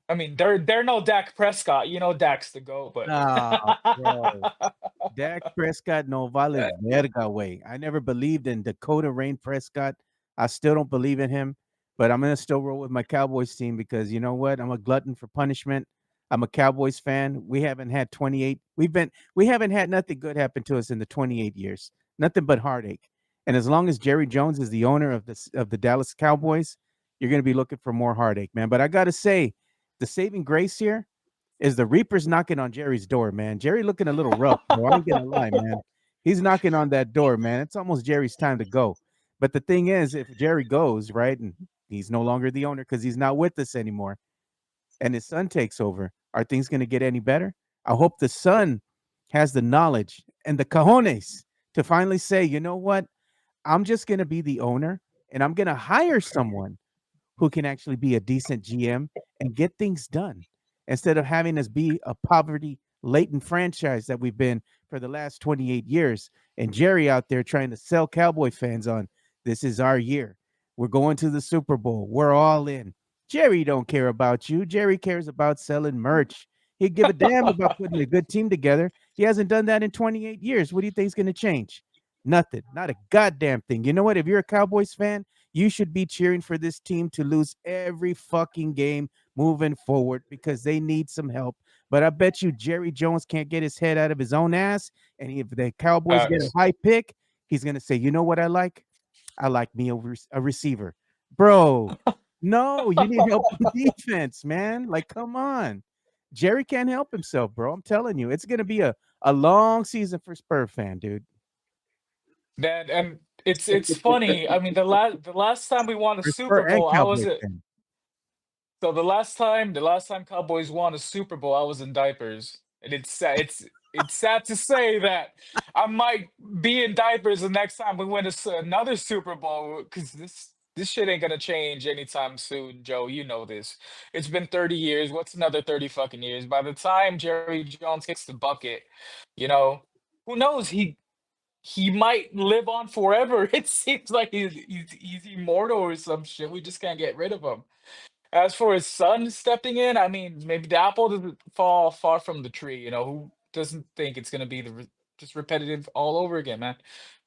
I mean, they're no Dak Prescott, Dak's the GOAT, but Oh, bro. Dak Prescott no vale verga way. I never believed in Dakota Rain Prescott. I still don't believe in him, but I'm gonna still roll with my Cowboys team because you know what? I'm a glutton for punishment. I'm a Cowboys fan. We haven't had 28. We haven't had nothing good happen to us in the 28 years. Nothing but heartache. And as long as Jerry Jones is the owner of the Dallas Cowboys, you're gonna be looking for more heartache, man. But I gotta say, the saving grace here is the Reaper's knocking on Jerry's door, man. Jerry looking a little rough, bro. I ain't gonna lie, man. He's knocking on that door, man. It's almost Jerry's time to go. But the thing is, if Jerry goes, right, and he's no longer the owner because he's not with us anymore, and his son takes over, are things gonna get any better? I hope the son has the knowledge and the cojones to finally say, you know what? I'm just gonna be the owner and I'm gonna hire someone who can actually be a decent GM and get things done instead of having us be a poverty latent franchise that we've been for the last 28 years. And Jerry out there trying to sell Cowboy fans on this is our year. We're going to the Super Bowl. We're all in. Jerry don't care about you. Jerry cares about selling merch. He'd give a damn about putting a good team together. He hasn't done that in 28 years. What do you think is going to change? Nothing. Not a goddamn thing. You know what? If you're a Cowboys fan, you should be cheering for this team to lose every fucking game moving forward because they need some help. But I bet you Jerry Jones can't get his head out of his own ass. And if the Cowboys get a Facts. high pick, he's going to say, you know what I like? I like me a receiver. Bro, no, you need help on defense, man. Like, come on. Jerry can't help himself, bro. I'm telling you. It's going to be a long season for Spur fan, dude. Man, and it's funny. I mean, the last time we won a For Super Spur and Bowl, I was Cowboys at fan. so the last time Cowboys won a Super Bowl, I was in diapers. And it's sad to say that I might be in diapers the next time we win another Super Bowl because this shit ain't gonna change anytime soon, Joe. You know this. It's been 30 years. What's another 30 fucking years? By the time Jerry Jones kicks the bucket, you know, who knows? He might live on forever. It seems like he's immortal or some shit. We just can't get rid of him. As for his son stepping in, I mean, maybe the apple doesn't fall far from the tree. doesn't think it's gonna be just repetitive all over again, man.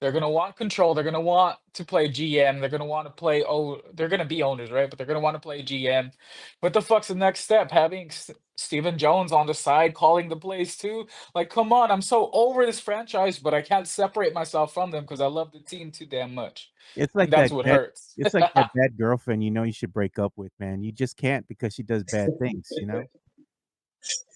They're gonna want control. They're gonna want to play GM. They're gonna want to play. Oh, they're gonna be owners, right? But they're gonna want to play GM. What the fuck's the next step? Having Stephen Jones on the side calling the plays too. Like, come on! I'm so over this franchise, but I can't separate myself from them because I love the team too damn much, It's and like that's that what bad hurts. it's like that bad girlfriend you should break up with, man. You just can't because she does bad things,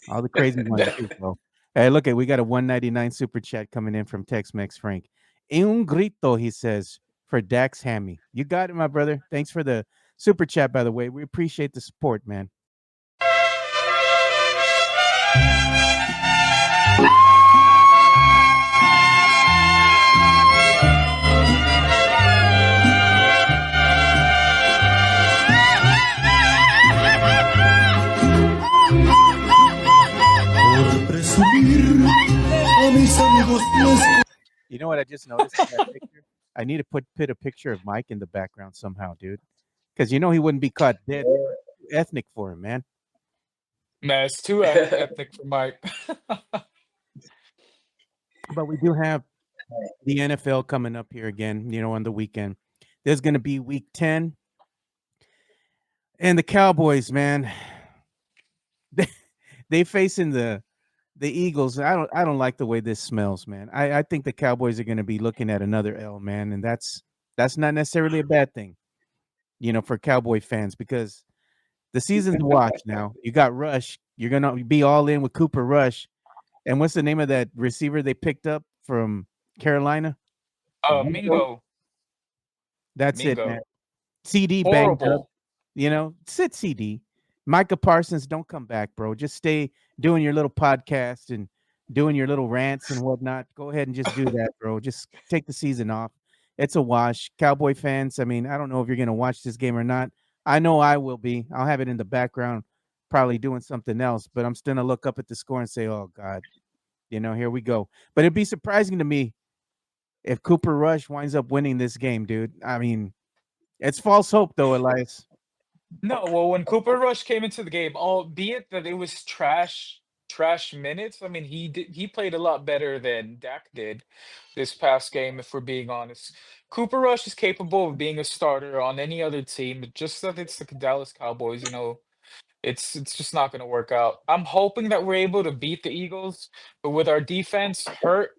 All the crazy ones too, bro. Hey, look we got a 199 super chat coming in from Tex-Mex Frank. Un grito, he says, for Dax Hammy. You got it, my brother. Thanks for the super chat, by the way. We appreciate the support, man. You know what I just noticed in that picture? I need to put a picture of Mike in the background somehow, dude. Because he wouldn't be caught dead. Too ethnic for him, man. Man, it's too ethnic for Mike. But we do have the NFL coming up here again, on the weekend. There's going to be week 10. And the Cowboys, man, they facing the Eagles. I don't like the way this smells, man. I think the Cowboys are going to be looking at another L, man, and that's not necessarily a bad thing, for Cowboy fans, because the season's a watch now. You got Rush. You're going to be all in with Cooper Rush. And what's the name of that receiver they picked up from Carolina? Mingo. That's Mingo. it, man. CD Horrible. banged up. Sit CD. Micah Parsons, don't come back, bro. Just stay doing your little podcast and doing your little rants and whatnot. Go ahead and just do that, bro. Just take the season off. It's a wash. Cowboy fans, I mean, I don't know if you're going to watch this game or not. I know I will be. I'll have it in the background, probably doing something else, but I'm still going to look up at the score and say, oh, God, here we go. But it'd be surprising to me if Cooper Rush winds up winning this game, dude. I mean, it's false hope, though, Elias. No, well, when Cooper Rush came into the game, albeit that it was trash minutes, I mean, he played a lot better than Dak did this past game, if we're being honest. Cooper Rush is capable of being a starter on any other team, just that it's the Dallas Cowboys, it's just not going to work out. I'm hoping that we're able to beat the Eagles, but with our defense hurt,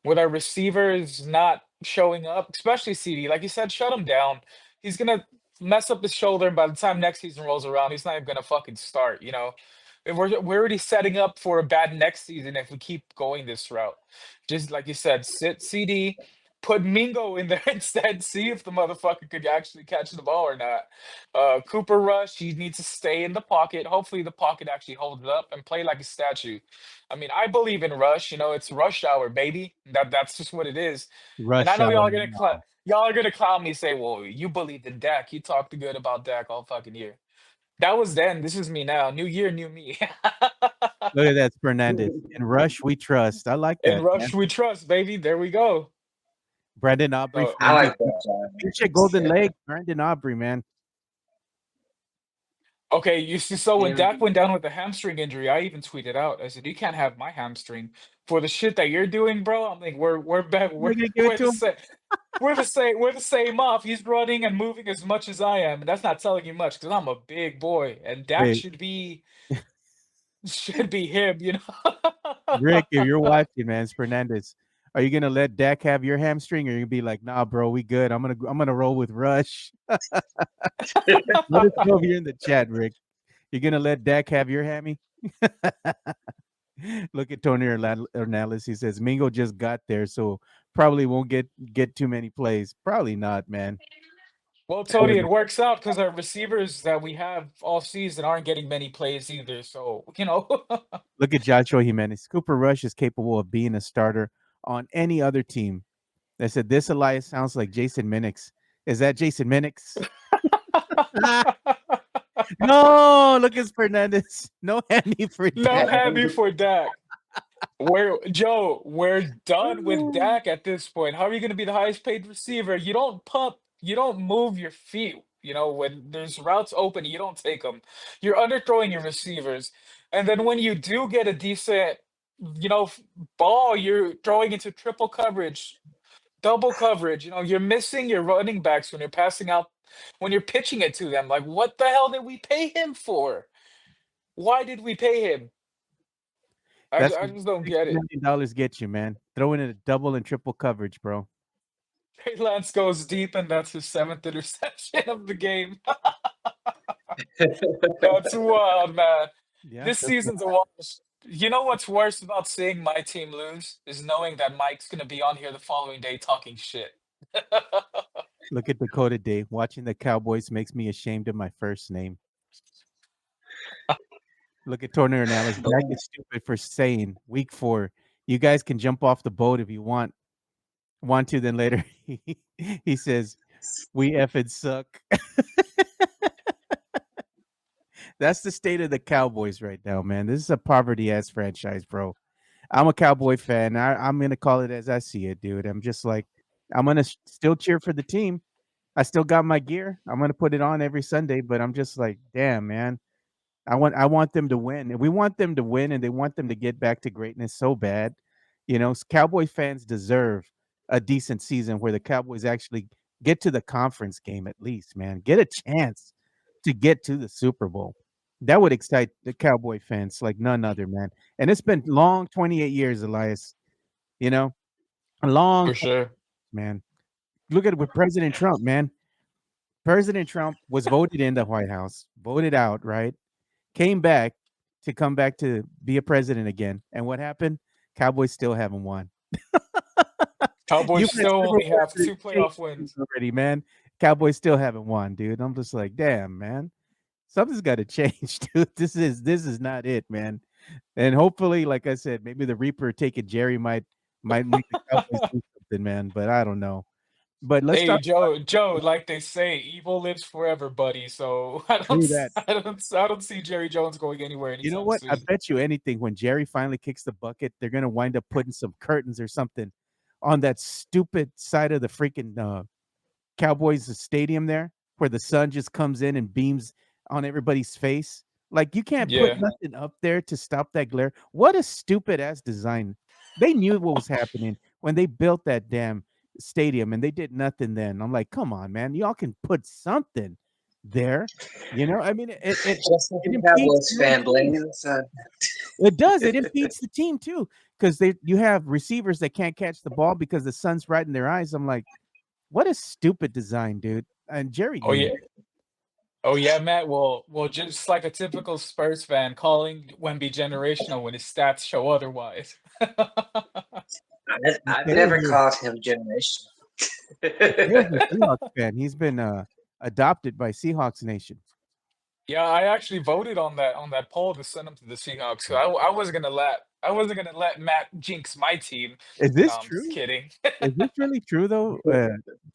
with our receivers not showing up, especially CD, like you said, shut him down. He's gonna mess up his shoulder, and by the time next season rolls around, he's not even gonna fucking start. And we're already setting up for a bad next season if we keep going this route. Just like you said, sit CD, put Mingo in there instead. See if the motherfucker could actually catch the ball or not. Cooper Rush, he needs to stay in the pocket. Hopefully, the pocket actually holds up and play like a statue. I mean, I believe in Rush. It's rush hour, baby. That's just what it is. And I Rush know hour. y'all are gonna clown me, say, "Well, you believed in Dak. You talked good about Dak all fucking year." That was then. This is me now. New year, new me. Look at that, Fernandez. In Rush, we trust. I like that. In Rush, we trust, baby. There we go. Brandon Aubrey. So, I like that. Golden Leg. Brandon Aubrey, man. okay, you see, so when Yeah. Dak went down with a hamstring injury, I even tweeted out. I said, "You can't have my hamstring for the shit that you're doing, bro." I'm like, we're back. We're gonna give it to him. We're the same off. He's running and moving as much as I am, and that's not telling you much because I'm a big boy, and Dak Hey. should be him, Rick, if you're watching, man, it's Fernandez. Are you gonna let Dak have your hamstring, or you gonna be like, nah, bro, we good. I'm gonna roll with Rush. Let us know here in the chat, Rick. You're gonna let Dak have your hammy? Look at Tony Ornelas. He says Mingo just got there, so probably won't get too many plays. Probably not, man. Well, Tony, it works out because our receivers that we have all season aren't getting many plays either. So, Look at Joshua Jimenez. Cooper Rush is capable of being a starter on any other team. They said this Elias sounds like Jason Minix. Is that Jason Minix? No, look at Fernandez. No handy for No Dak. happy for Dak. We're done with Dak at this point. How are you going to be the highest paid receiver? You don't move your feet. When there's routes open, you don't take them. You're underthrowing your receivers. And then when you do get a decent ball you're throwing into triple coverage, double coverage. You're missing your running backs when you're passing out, when you're pitching it to them. Like, what the hell did we pay him for? Why did we pay him? That's I what just don't $60 get it. million get you, man. Throwing it a double and triple coverage, bro. Trey Lance goes deep, and that's his 7th interception of the game. That's wild, man. Yeah, This season's a wash. You know what's worse about seeing my team lose is knowing that Mike's gonna be on here the following day talking shit. look at Dakota Day. Watching the Cowboys makes me ashamed of my first name. Look at Turner and Alice. That is stupid for saying week 4. You guys can jump off the boat if you want to. Then later he says, "We effing suck." That's the state of the Cowboys right now, man. This is a poverty-ass franchise, bro. I'm a Cowboy fan. I'm going to call it as I see it, dude. I'm just like, I'm going to still cheer for the team. I still got my gear. I'm going to put it on every Sunday, but I'm just like, damn, man. I want them to win. And we want them to win, and they want them to get back to greatness so bad. Cowboy fans deserve a decent season where the Cowboys actually get to the conference game at least, man. Get a chance to get to the Super Bowl. That would excite the Cowboy fans like none other, man. And it's been long 28 years, Elias. A long For sure. man. Look at it with President Trump, man. President Trump was voted in the White House, voted out, right? Came back to be a president again. And what happened? Cowboys still haven't won. Cowboys still only have 2 playoff wins already, man. Cowboys still haven't won, dude. I'm just like, damn, man. Something's got to change, dude. This is not it, man. And hopefully, like I said, maybe the Reaper taking Jerry might make the Cowboys do something, man. But I don't know. But let's Hey, talk Joe, like they say, evil lives forever, buddy. So I through that. don't see Jerry Jones going anywhere You know anytime what? I soon. bet you anything when Jerry finally kicks the bucket, they're gonna wind up putting some curtains or something on that stupid side of the freaking Cowboys stadium there, where the sun just comes in and beams on everybody's face. Like you can't put Yeah. nothing up there to stop that glare. What a stupid ass design. They knew what was happening when they built that damn stadium and they did nothing then. I'm like, come on, man. Y'all can put something there. I mean, Just like it a impedes Cowboys fan blaming the sun. it does. It impedes the team too, because you have receivers that can't catch the ball because the sun's right in their eyes. I'm like, what a stupid design, dude. And Jerry Oh knew yeah. it. Oh yeah, Matt. Well, just like a typical Spurs fan, calling Wemby generational when his stats show otherwise. I've Taylor never here, called him generational. Taylor's a Seahawks fan. He's been adopted by Seahawks Nation. Yeah, I actually voted on that poll to send him to the Seahawks. So I wasn't gonna let Matt jinx my team. Is No, this I'm just true? kidding. Is this really true though?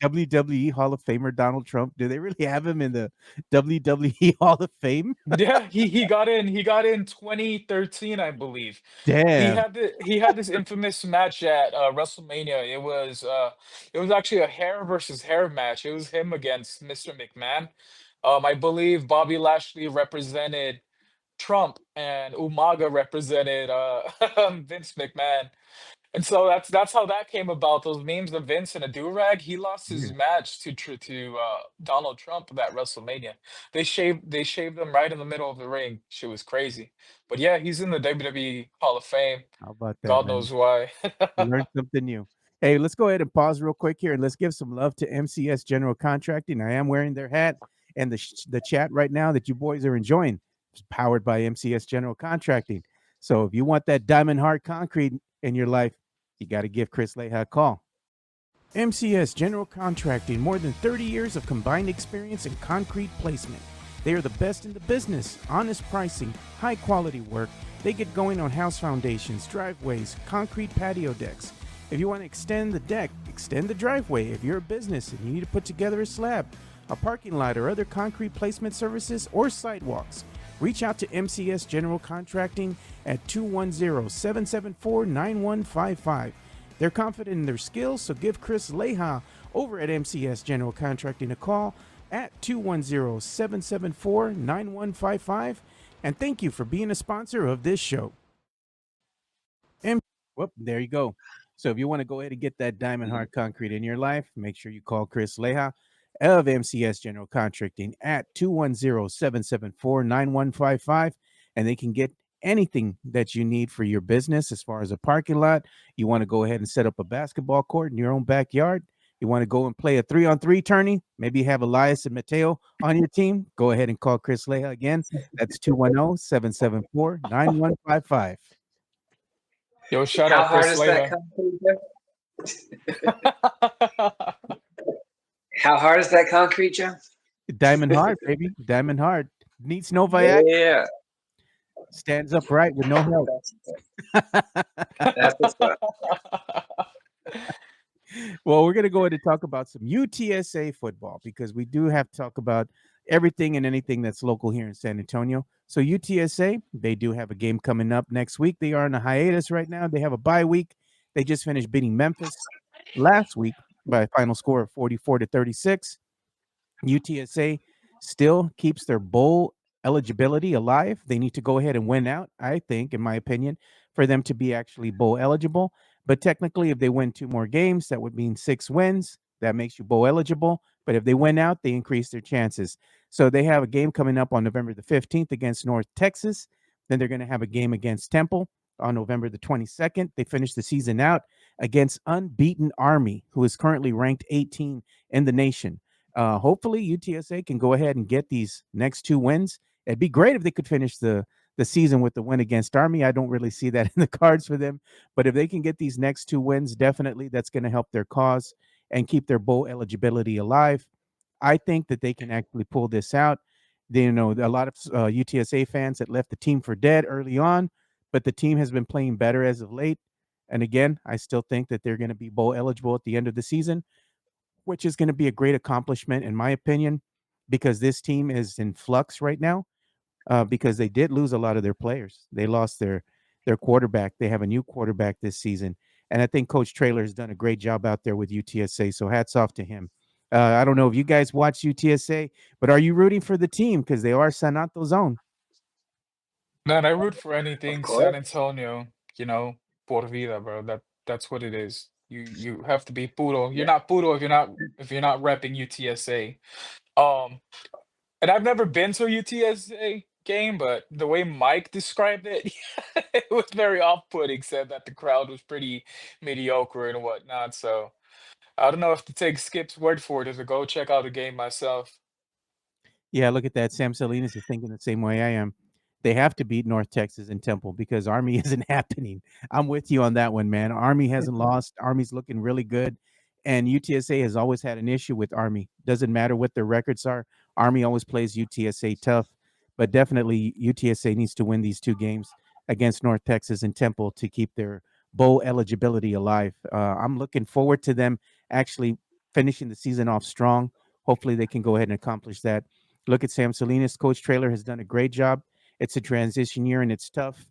WWE Hall of Famer Donald Trump. Do they really have him in the WWE Hall of Fame? Yeah, he got in. He got in 2013, I believe. Damn. He had this infamous match at WrestleMania. It was actually a hair versus hair match. It was him against Mr. McMahon. I believe Bobby Lashley represented Trump and Umaga represented Vince McMahon. And so that's how that came about. Those memes of Vince in a do-rag. He lost his Yeah. match to Donald Trump at WrestleMania. They shaved him right in the middle of the ring. Shit was crazy. But yeah, he's in the WWE Hall of Fame. How about that, God man? knows why. Learn something new. Hey, let's go ahead and pause real quick here and let's give some love to MCS General Contracting. I am wearing their hat, and the chat right now that you boys are enjoying is powered by MCS General Contracting. So if you want that diamond hard concrete in your life, you got to give Chris Leha a call. MCS General Contracting, more than 30 years of combined experience in concrete placement. They are the best in the business, honest pricing, high quality work. They get going on house foundations, driveways, concrete patio decks. If you want to extend the deck, extend the driveway. If you're a business and you need to put together a slab, a parking lot, or other concrete placement services or sidewalks, reach out to MCS General Contracting at 210-774-9155. They're confident in their skills, so give Chris Leha over at MCS General Contracting a call at 210-774-9155. And thank you for being a sponsor of this show. And whoop, there you go. So if you want to go ahead and get that diamond hard concrete in your life, make sure you call Chris Leja of MCS General Contracting at 210-774-9155, and they can get anything that you need for your business as far as a parking lot. You want to go ahead and set up a basketball court in your own backyard. You want to go and play a 3-on-3 tourney. Maybe you have Elias and Mateo on your team. Go ahead and call Chris Leja again. That's 210-774-9155. Yo, shout How out hard Chris is that Leja. concrete, Joe? How hard is that concrete, Joe? Diamond hard, baby. Diamond hard. Needs no Viagra. Yeah, Stands upright with no help. that's what's up. Well, we're going to go ahead and talk about some UTSA football because we do have to talk about everything and anything that's local here in San Antonio. So UTSA, they do have a game coming up next week. They are on a hiatus right now. They have a bye week. They just finished beating Memphis last week by a final score of 44-36. UTSA still keeps their bowl eligibility alive. They need to go ahead and win out, I think, in my opinion, for them to be actually bowl eligible. But technically, if they win 2 more games, that would mean 6 wins. That makes you bowl eligible. But if they win out, they increase their chances. So they have a game coming up on November the 15th against North Texas. Then they're going to have a game against Temple on November the 22nd. They finish the season out against unbeaten Army, who is currently ranked 18 in the nation. Hopefully UTSA can go ahead and get these next 2 wins. It'd be great if they could finish the season with the win against Army. I don't really see that in the cards for them, but if they can get these next 2 wins, definitely that's going to help their cause and keep their bowl eligibility alive. I think that they can actually pull this out. A lot of UTSA fans that left the team for dead early on, but the team has been playing better as of late. And again, I still think that they're going to be bowl eligible at the end of the season, which is going to be a great accomplishment, in my opinion, because this team is in flux right now. Because they did lose a lot of their players. They lost their quarterback. They have a new quarterback this season, and I think Coach Traylor has done a great job out there with UTSA. So hats off to him. I don't know if you guys watch UTSA, but are you rooting for the team because they are San Antonio's own? Man, I root for Of anything San course. Antonio, por vida, bro. That's what it is. You have to be puro. You're not puro if you're not repping UTSA. Um, and I've never been to a UTSA game, but the way Mike described it, it was very off-putting. Said that the crowd was pretty mediocre and whatnot. So I don't know if to take Skip's word for it or to go check out a game myself. Yeah, look at that. Sam Salinas is thinking the same way I am. They have to beat North Texas and Temple because Army isn't happening. I'm with you on that one, man. Army hasn't lost. Army's looking really good. And UTSA has always had an issue with Army. Doesn't matter what their records are. Army always plays UTSA tough. But definitely UTSA needs to win these 2 games against North Texas and Temple to keep their bowl eligibility alive. I'm looking forward to them actually finishing the season off strong. Hopefully they can go ahead and accomplish that. Look at Sam Salinas. Coach Traylor has done a great job. It's a transition year and it's tough.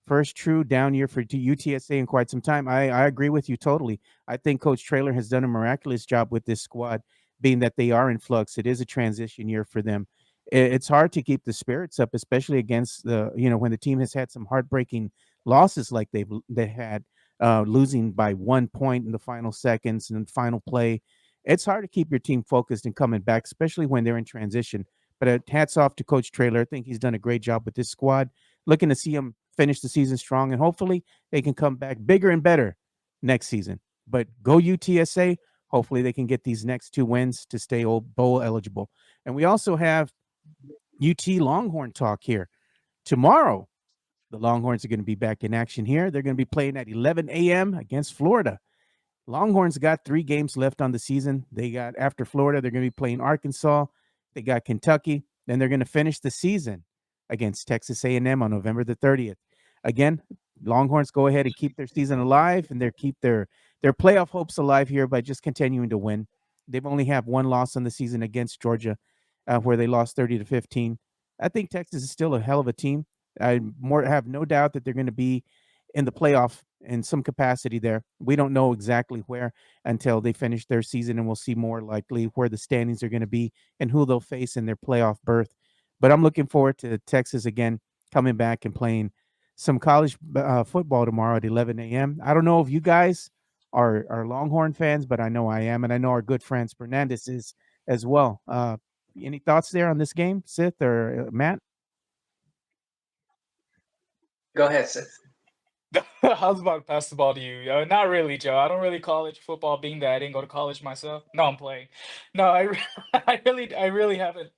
First true down year for UTSA in quite some time. I agree with you totally. I think Coach Traylor has done a miraculous job with this squad, being that they are in flux. It is a transition year for them. It's hard to keep the spirits up, especially against when the team has had some heartbreaking losses like they had, losing by 1 point in the final seconds and final play. It's hard to keep your team focused and coming back, especially when they're in transition. But hats off to Coach Traylor. I think he's done a great job with this squad. Looking to see him finish the season strong, and hopefully they can come back bigger and better next season. But go UTSA. Hopefully they can get these next 2 wins to stay bowl eligible. And we also have UT Longhorn talk here. Tomorrow, the Longhorns are going to be back in action here. They're going to be playing at 11 a.m. against Florida. Longhorns got 3 games left on the season. They got, after Florida, they're going to be playing Arkansas. They got Kentucky. Then they're going to finish the season against Texas A&M on November the 30th. Again, Longhorns go ahead and keep their season alive, and they keep their playoff hopes alive here by just continuing to win. They've only have 1 loss on the season against Georgia, where they lost 30-15. I think Texas is still a hell of a team. I have no doubt that they're going to be in the playoff in some capacity there. We don't know exactly where until they finish their season, and we'll see more likely where the standings are going to be and who they'll face in their playoff berth. But I'm looking forward to Texas again coming back and playing some college football tomorrow at 11 a.m. I don't know if you guys are Longhorn fans, but I know I am, and I know our good friend Fernandez is as well. Any thoughts there on this game, Sith or Matt? Go ahead, Seth. I was about to pass the ball to you. Not really, Joe. I don't really college football, being that I didn't go to college myself. No, I'm playing. No, I really haven't.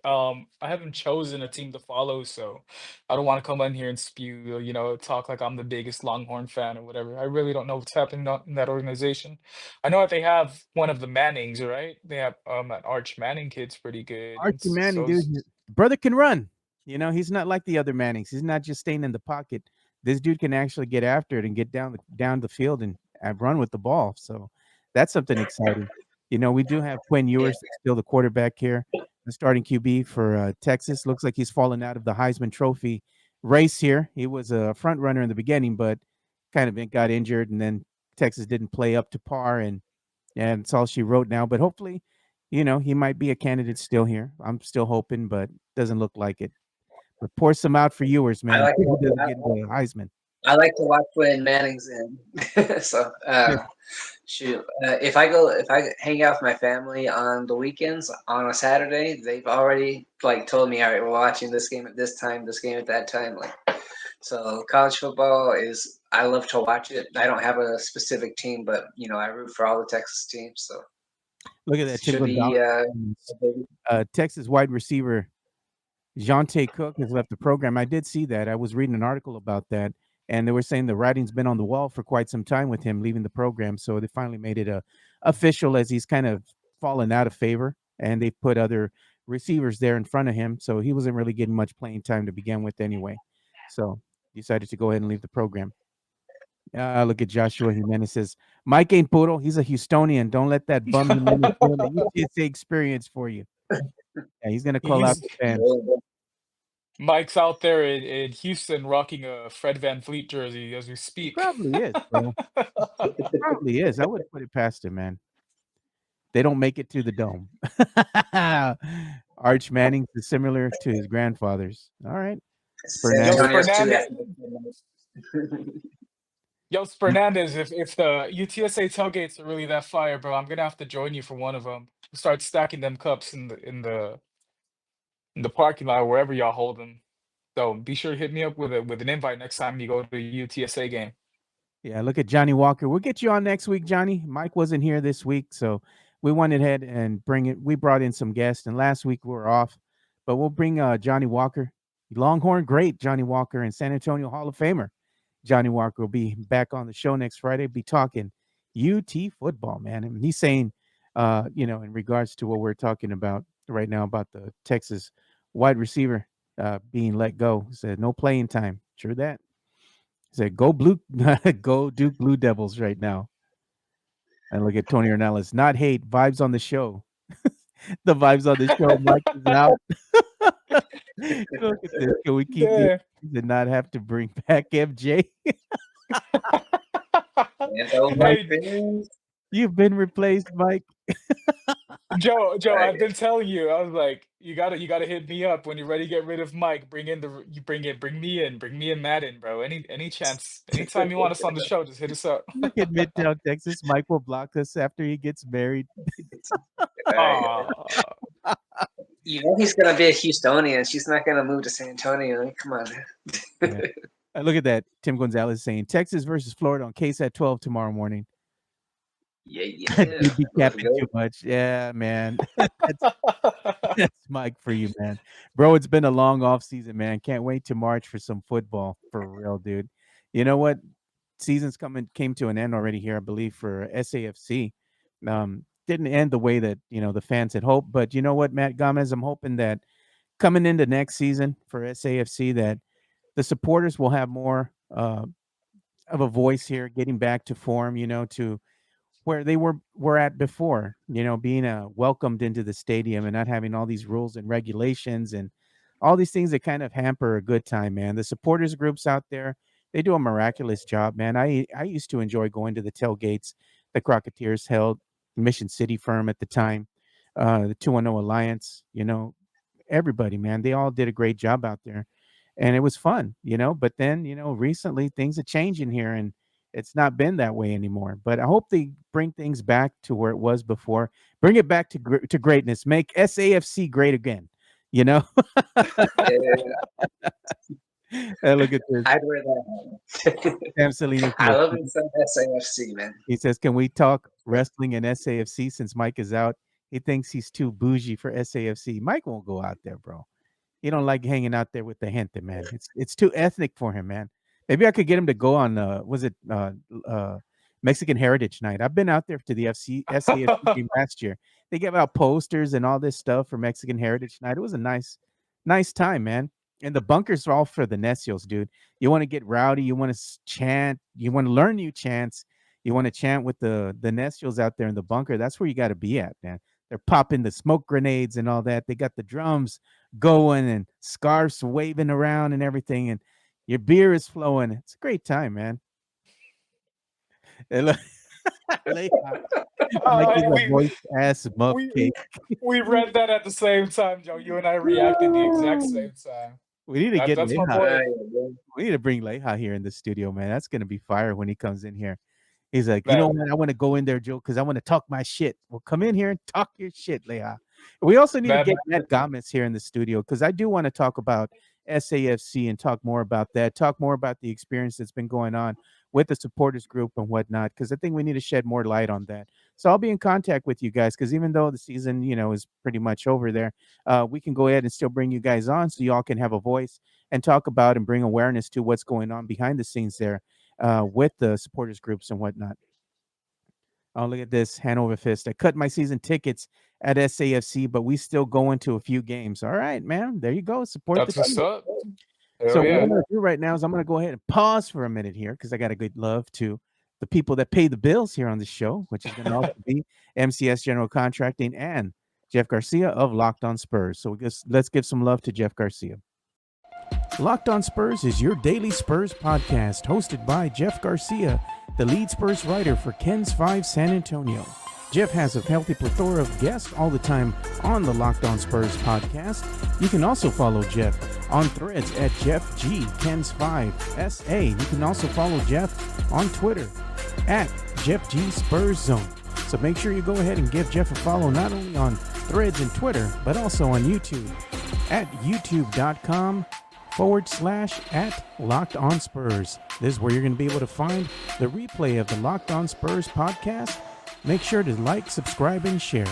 I haven't chosen a team to follow, so I don't want to come in here and spew, talk like I'm the biggest Longhorn fan or whatever. I really don't know what's happening in that organization. I know that they have one of the Mannings, right? They have that Arch Manning kid's pretty good, Archie and Manning, so dude, his brother can run. He's not like the other Mannings. He's not just staying in the pocket. This dude can actually get after it and get down the field and run with the ball. So that's something exciting. We do have Quinn Yeah, Ewers still the quarterback here, the starting QB for Texas. Looks like he's fallen out of the Heisman Trophy race here. He was a front runner in the beginning, but kind of got injured, and then Texas didn't play up to par, and it's all she wrote now. But hopefully, he might be a candidate still here. I'm still hoping, but doesn't look like it. But pour some out for Ewers, I man. like He doesn't get the Heisman. I like to watch when Manning's in. So shoot, if I hang out with my family on the weekends on a Saturday, they've already like told me, all right, we're watching this game at this time, this game at that time. Like, so college football is, I love to watch it. I don't have a specific team, but I root for all the Texas teams. So Look at that, Tim should be Gonzalez. Texas wide receiver Jonte Cook has left the program. I did see that. I was reading an article about that, and they were saying the writing's been on the wall for quite some time with him leaving the program. So they finally made it official, as he's kind of fallen out of favor, and they put other receivers there in front of him. So he wasn't really getting much playing time to begin with anyway. So decided to go ahead and leave the program. Look at Joshua Jimenez says, Mike ain't puro. He's a Houstonian. Don't let that bum Jimenez ruin the UTSA experience for you. Yeah, he's going to call out he's the fans. Mike's out there in Houston rocking a Fred Van Fleet jersey as we He speak. probably is, bro. Probably is. I wouldn't put it past him, man. They don't make it to the dome. Arch Manning's is similar to his grandfather's. All right. San Yo, Fernandez. Antonio's too Fernandez, athletic. Fernandez, if the UTSA tailgates are really that fire, bro, I'm gonna have to join you for one of them. Start stacking them cups in the parking lot, wherever y'all hold them. So be sure to hit me up with an invite next time you go to a UTSA game. Yeah, look at Johnny Walker. We'll get you on next week, Johnny. Mike wasn't here this week, so we went ahead and bring it. We brought in some guests, and last week we were off, but we'll bring Johnny Walker, Longhorn great Johnny Walker, and San Antonio Hall of Famer Johnny Walker will be back on the show next Friday. Be talking UT football, man. And he's saying, in regards to what we're talking about right now about the Texas wide receiver being let go, he said no playing time. True that. He said, "Go blue, go Duke Blue Devils right now." And look at Tony Ornelas. Not hate, vibes on the show. The vibes on the show. Mike is out. Look at this. Can we keep this Yeah. and not have to bring back MJ? Mike, Hey, you've been replaced, Mike. Joe, Right. I've been telling you, I was like, you gotta hit me up when you're ready to get rid of Mike. Bring me in Madden, bro. Any chance, anytime you want us on the show, just hit us up. Look at Midtown Texas. Mike will block us after he gets married. Right. Aw. He's gonna be a Houstonian. She's not gonna move to San Antonio. Come on. Yeah. Look at that. Tim Gonzalez saying Texas versus Florida on KSAT 12 tomorrow morning. Yeah. You'd be Let's capping go. too much. Yeah, man. That's Mike for you, man. Bro, it's been a long off season, man. Can't wait to March for some football for real, dude. You know what? Season's came to an end already here, I believe, for SAFC. Didn't end the way that the fans had hoped, but you know what, Matt Gomez, I'm hoping that coming into next season for SAFC that the supporters will have more of a voice here, getting back to form, to where they were at before, being welcomed into the stadium and not having all these rules and regulations and all these things that kind of hamper a good time, man. The supporters groups out there, they do a miraculous job, man. I used to enjoy going to the tailgates the Crocketeers held, Mission City Firm at the time, the 210 Alliance, everybody, man. They all did a great job out there. and it was fun, But then, recently things are changing here, and it's not been that way anymore. But I hope they bring things back to where it was before. Bring it back to greatness. Make SAFC great again. You know. Yeah, Look at this. I'd wear that. Sam Salinas I says, love it some SAFC, man. he says, "Can we talk wrestling and SAFC since Mike is out? He thinks he's too bougie for SAFC. Mike won't go out there, bro. He don't like hanging out there with the gente, man. It's too ethnic for him, man. Maybe I could get him to go on was it Mexican Heritage Night. I've been out there to the SAFC game last year. They gave out posters and all this stuff for Mexican Heritage Night. It was a nice time, man. And the bunkers are all for the necios, dude. You want to get rowdy, you want to chant, you want to learn new chants, you want to chant with the necios out there in the bunker. That's where you got to be at, man. They're popping the smoke grenades and all that. They got the drums going and scarves waving around and everything, and your beer is flowing. It's a great time, man. And look, Mike is a voice ass muff cake. we read that at the same time, Joe. You and I reacted the exact same time. We need to get That's my Leha. boy. We need to bring Leha here in the studio, man. That's gonna be fire when he comes in here. He's like, you Man. know what? I want to go in there, Joe, because I want to talk my shit. Well, come in here and talk your shit, Leha. We also need to get Matt Gomez here in the studio because I do want to talk about SAFC and talk more about that, talk more about the experience that's been going on with the supporters group and whatnot, because I think we need to shed more light on that. So I'll be in contact with you guys because even though the season, is pretty much over there, we can go ahead and still bring you guys on so y'all can have a voice and talk about and bring awareness to what's going on behind the scenes there with the supporters groups and whatnot. Oh, look at this Hanover Fist. I cut my season tickets at SAFC, but we still go into a few games. All right, man. There you go. Support That's what's up. So what I'm going to do right now is I'm going to go ahead and pause for a minute here because I got to give love to the people that pay the bills here on the show, which is going to also be MCS General Contracting and Jeff Garcia of Locked On Spurs. So let's give some love to Jeff Garcia. Locked On Spurs is your daily Spurs podcast hosted by Jeff Garcia, the lead Spurs writer for Ken's 5 San Antonio. Jeff has a healthy plethora of guests all the time on the Locked On Spurs podcast. You can also follow Jeff on threads at Jeff G Ken's 5 SA. You can also follow Jeff on Twitter at Jeff G Spurs Zone. So make sure you go ahead and give Jeff a follow not only on threads and Twitter, but also on YouTube at youtube.com/@Locked On Spurs. This is where you're going to be able to find the replay of the Locked On Spurs podcast. Make sure to like, subscribe, and share.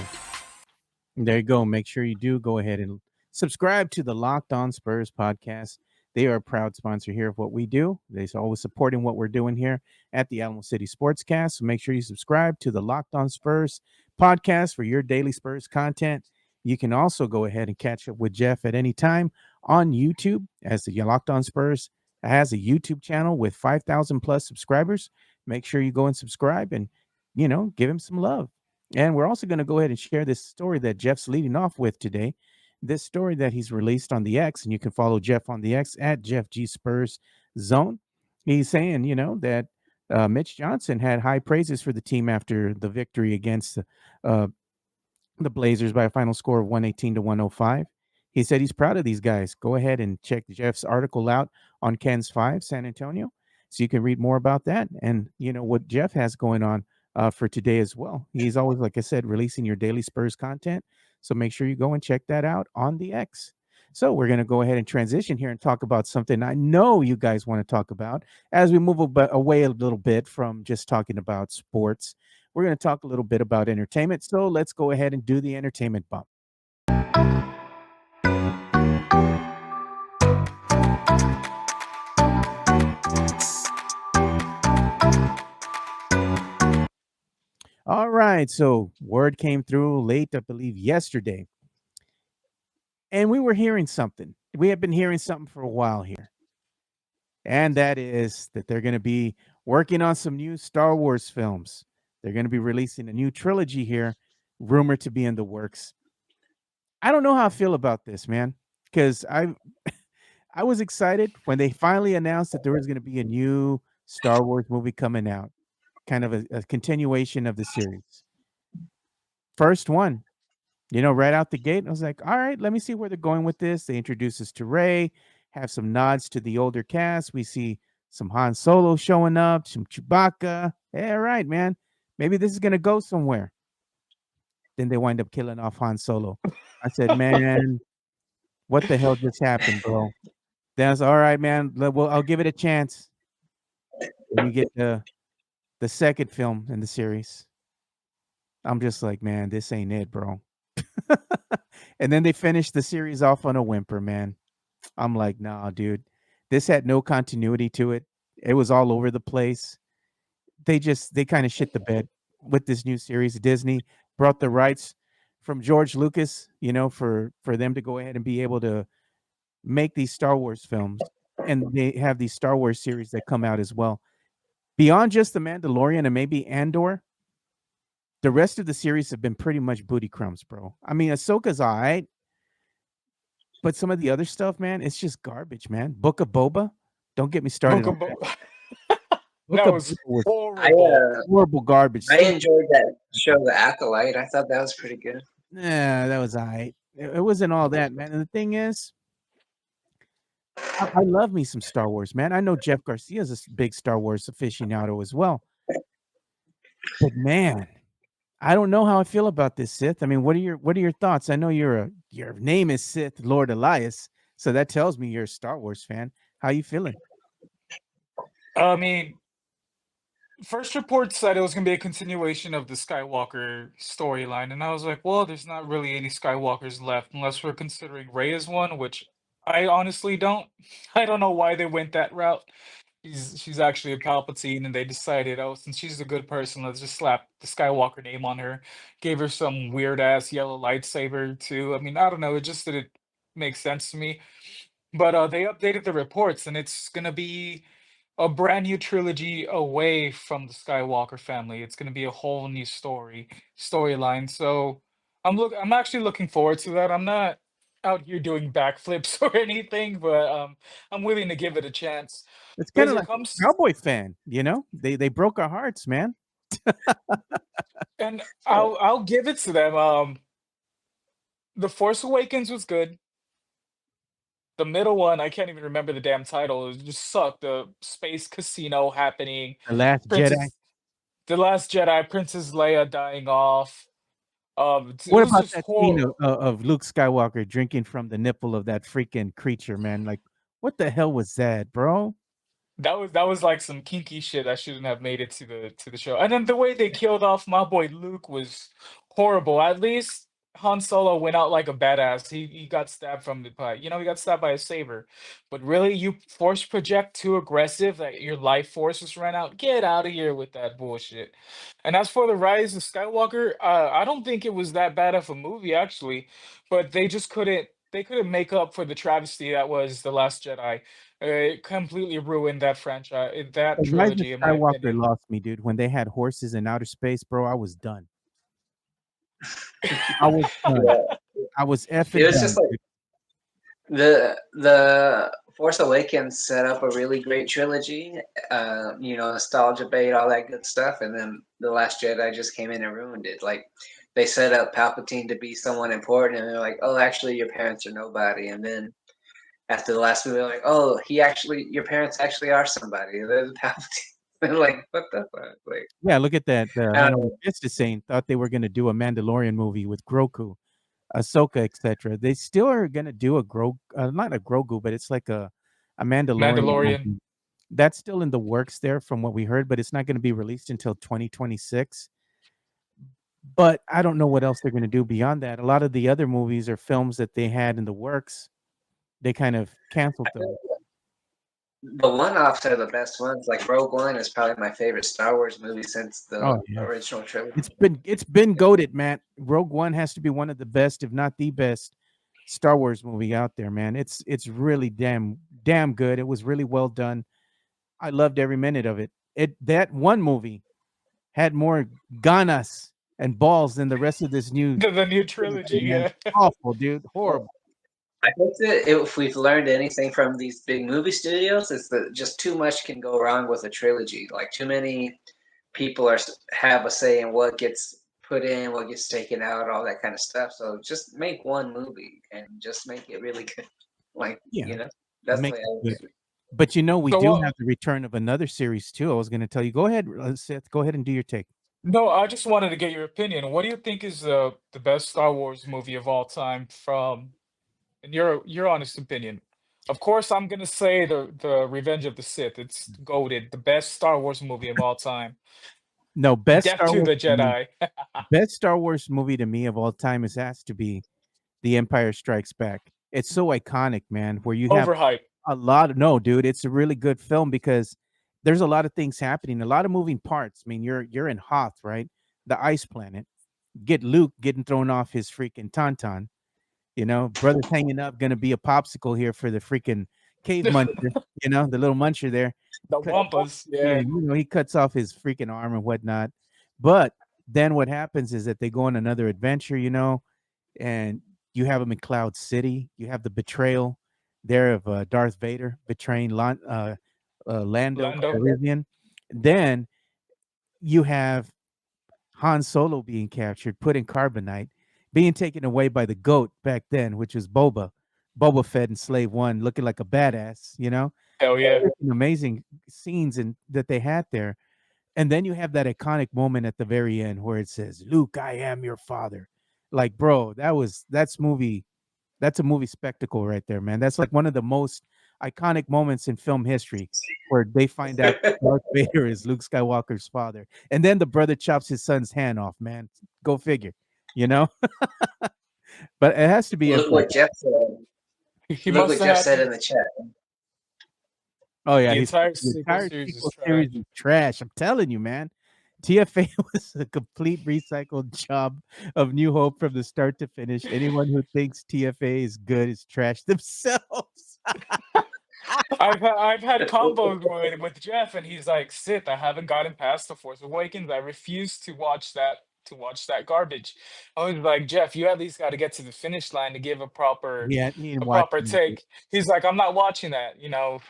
There you go. Make sure you do go ahead and subscribe to the Locked On Spurs podcast. They are a proud sponsor here of what we do. They're always supporting what we're doing here at the Alamo City Sportscast. So make sure you subscribe to the Locked On Spurs podcast for your daily Spurs content. You can also go ahead and catch up with Jeff at any time on YouTube, as the Locked On Spurs has a YouTube channel with 5,000 plus subscribers. Make sure you go and subscribe and, give him some love. And we're also going to go ahead and share this story that Jeff's leading off with today. This story that he's released on the X, and you can follow Jeff on the X at Jeff G Spurs Zone. He's saying, that Mitch Johnson had high praises for the team after the victory against the Blazers by a final score of 118-105. He said he's proud of these guys. Go ahead and check Jeff's article out on Ken's 5 San Antonio so you can read more about that and, what Jeff has going on for today as well. He's always, like I said, releasing your daily Spurs content. So make sure you go and check that out on the X. So we're going to go ahead and transition here and talk about something I know you guys want to talk about as we move away a little bit from just talking about sports. We're going to talk a little bit about entertainment. So let's go ahead and do the entertainment bump. All right, so word came through late, I believe, yesterday. And we were hearing something. We have been hearing something for a while here. And that is that they're going to be working on some new Star Wars films. They're going to be releasing a new trilogy here, rumored to be in the works. I don't know how I feel about this, man, because I was excited when they finally announced that there was going to be a new Star Wars movie coming out. Kind of a continuation of the series. First one, right out the gate, I was like, all right, let me see where they're going with this. They introduce us to Rey. have some nods to the older cast. We see some Han Solo showing up, some Chewbacca. Yeah, right, man. Maybe this is gonna go somewhere. Then they wind up killing off Han Solo. I said, man, what the hell just happened, bro? Then I was all right, man. Well, I'll give it a chance. And we get the second film in the series. I'm just like, man, this ain't it, bro. And then they finished the series off on a whimper, man. I'm like, nah, dude. This had no continuity to it. It was all over the place. They kind of shit the bed with this new series. Disney brought the rights from George Lucas, for them to go ahead and be able to make these Star Wars films. And they have these Star Wars series that come out as well. Beyond just The Mandalorian and maybe Andor, the rest of the series have been pretty much booty crumbs, bro. I mean, Ahsoka's all right, but some of the other stuff, man, it's just garbage, man. Book of Boba, don't get me started on that. Book That of was Boba was horrible. horrible garbage. I enjoyed that show, The Acolyte. I thought that was pretty good. Yeah, that was all right. It wasn't all that, man. And the thing is, I love me some Star Wars, man. I know Jeff Garcia is a big Star Wars aficionado as well. But man, I don't know how I feel about this, Sith. I mean, what are your thoughts? I know your name is Sith Lord Elias, so that tells me you're a Star Wars fan. How you feeling? I mean, first report said it was going to be a continuation of the Skywalker storyline, and I was like, well, there's not really any Skywalkers left unless we're considering Rey as one, which I honestly don't. I don't know why they went that route. She's actually a Palpatine, and they decided, oh, since she's a good person, let's just slap the Skywalker name on her. Gave her some weird ass yellow lightsaber too. I mean, I don't know, it just didn't make sense to me. But they updated the reports, and it's gonna be a brand new trilogy away from the Skywalker family. It's gonna be a whole new storyline. So I'm actually looking forward to that. I'm not out here doing backflips or anything, but I'm willing to give it a chance. It's But kind as of it like a comes, Cowboy fan, They broke our hearts, man. and I'll give it to them. The Force Awakens was good. The middle one, I can't even remember the damn title. It just sucked. The space casino happening, The Last Jedi. Princess, The Last Jedi, Princess Leia dying off. It What was about just that scene horrible. of Luke Skywalker drinking from the nipple of that freaking creature, man? Like, what the hell was that, bro? That was like some kinky shit that shouldn't have made it to the show. And then the way they killed off my boy Luke was horrible. At least Han Solo went out like a badass. He got stabbed from the he got stabbed by a saber. But really, you force project too aggressive that your life forces ran out. Get out of here with that bullshit. And as for the Rise of Skywalker, I don't think it was that bad of a movie actually, but they couldn't make up for the travesty that was The Last Jedi. It completely ruined that franchise, that The Rise of trilogy, in my Skywalker opinion. lost me, dude. When they had horses in outer space, bro, I was done. I was done. Yeah. I was It effing was just done, like dude. the Force Awakens set up a really great trilogy. Nostalgia bait, all that good stuff, and then The Last Jedi just came in and ruined it. Like they set up Palpatine to be someone important, and they're like, "Oh, actually, your parents are nobody." And then after the last movie, they're like, "Oh, your parents actually are somebody. They're the Palpatine." And like, what the fuck? Like, Yeah, look at that. I I don't know know. Fist is saying thought they were gonna do a Mandalorian movie with Grogu, Ahsoka, etc. They still are gonna do not a Grogu, but it's like a Mandalorian Mandalorian. movie. That's still in the works there from what we heard, but it's not gonna be released until 2026. But I don't know what else they're gonna do beyond that. A lot of the other movies or films that they had in the works, they kind of canceled those. The one-offs are the best ones. Like Rogue One is probably my favorite Star Wars movie since Oh, the yeah. original trilogy. It's been goated, Matt. Rogue One has to be one of the best, if not the best, Star Wars movie out there, man. It's really damn good. It was really well done. I loved every minute of it. That one movie had more ganas and balls than the rest of this new The new trilogy, trilogy, man. yeah. Awful, dude. Horrible. I think that if we've learned anything from these big movie studios, it's that just too much can go wrong with a trilogy. Like too many people have a say in what gets put in, what gets taken out, all that kind of stuff. So just make one movie and just make it really good. Like Yeah. That's the Make way it I good. would. But we So do what? have the return of another series too. I was going to tell you. Go ahead, Seth. Go ahead and do your take. No, I just wanted to get your opinion. What do you think is the best Star Wars movie of all time from in your honest opinion? Of course, I'm gonna say the Revenge of the Sith. It's goated, the best Star Wars movie of all time. No, Death to the Jedi. Best Star Wars movie to me of all time has to be The Empire Strikes Back. It's so iconic, man. Where you have Overhyped. a lot of no, dude. It's a really good film because there's a lot of things happening, a lot of moving parts. I mean, you're in Hoth, right? The ice planet. Get Luke getting thrown off his freaking tauntaun. Brother's hanging up, gonna be a popsicle here for the freaking cave muncher. The little muncher there. The Cut- Wampas, Yeah, yeah. he cuts off his freaking arm and whatnot. But then what happens is that they go on another adventure, and you have them in Cloud City. You have the betrayal there of Darth Vader betraying Lando Lando. Calrissian. Then you have Han Solo being captured, put in carbonite, being taken away by the goat back then, which was Boba Fett in Slave One, looking like a badass. Hell yeah. Amazing scenes that they had there. And then you have that iconic moment at the very end where it says, "Luke, I am your father." Like, bro, that's a movie spectacle right there, man. That's like one of the most iconic moments in film history where they find out Darth Vader is Luke Skywalker's father. And then the brother chops his son's hand off, man. Go figure, you know? But it has to be Look Empire. what Jeff said. He Look must what have Jeff had said in the chat. Oh yeah, the entire the sequel entire series is sequel trash. series is trash. I'm telling you, man. TFA was a complete recycled job of New Hope from the start to finish. Anyone who thinks TFA is good is trash themselves. I've had combos with Jeff, and he's like, "Sith, I haven't gotten past the Force Awakens. I refuse to watch that garbage." I was like, "Jeff, you at least got to get to the finish line to give a proper He didn't a watch proper anything. take." He's like, "I'm not watching that."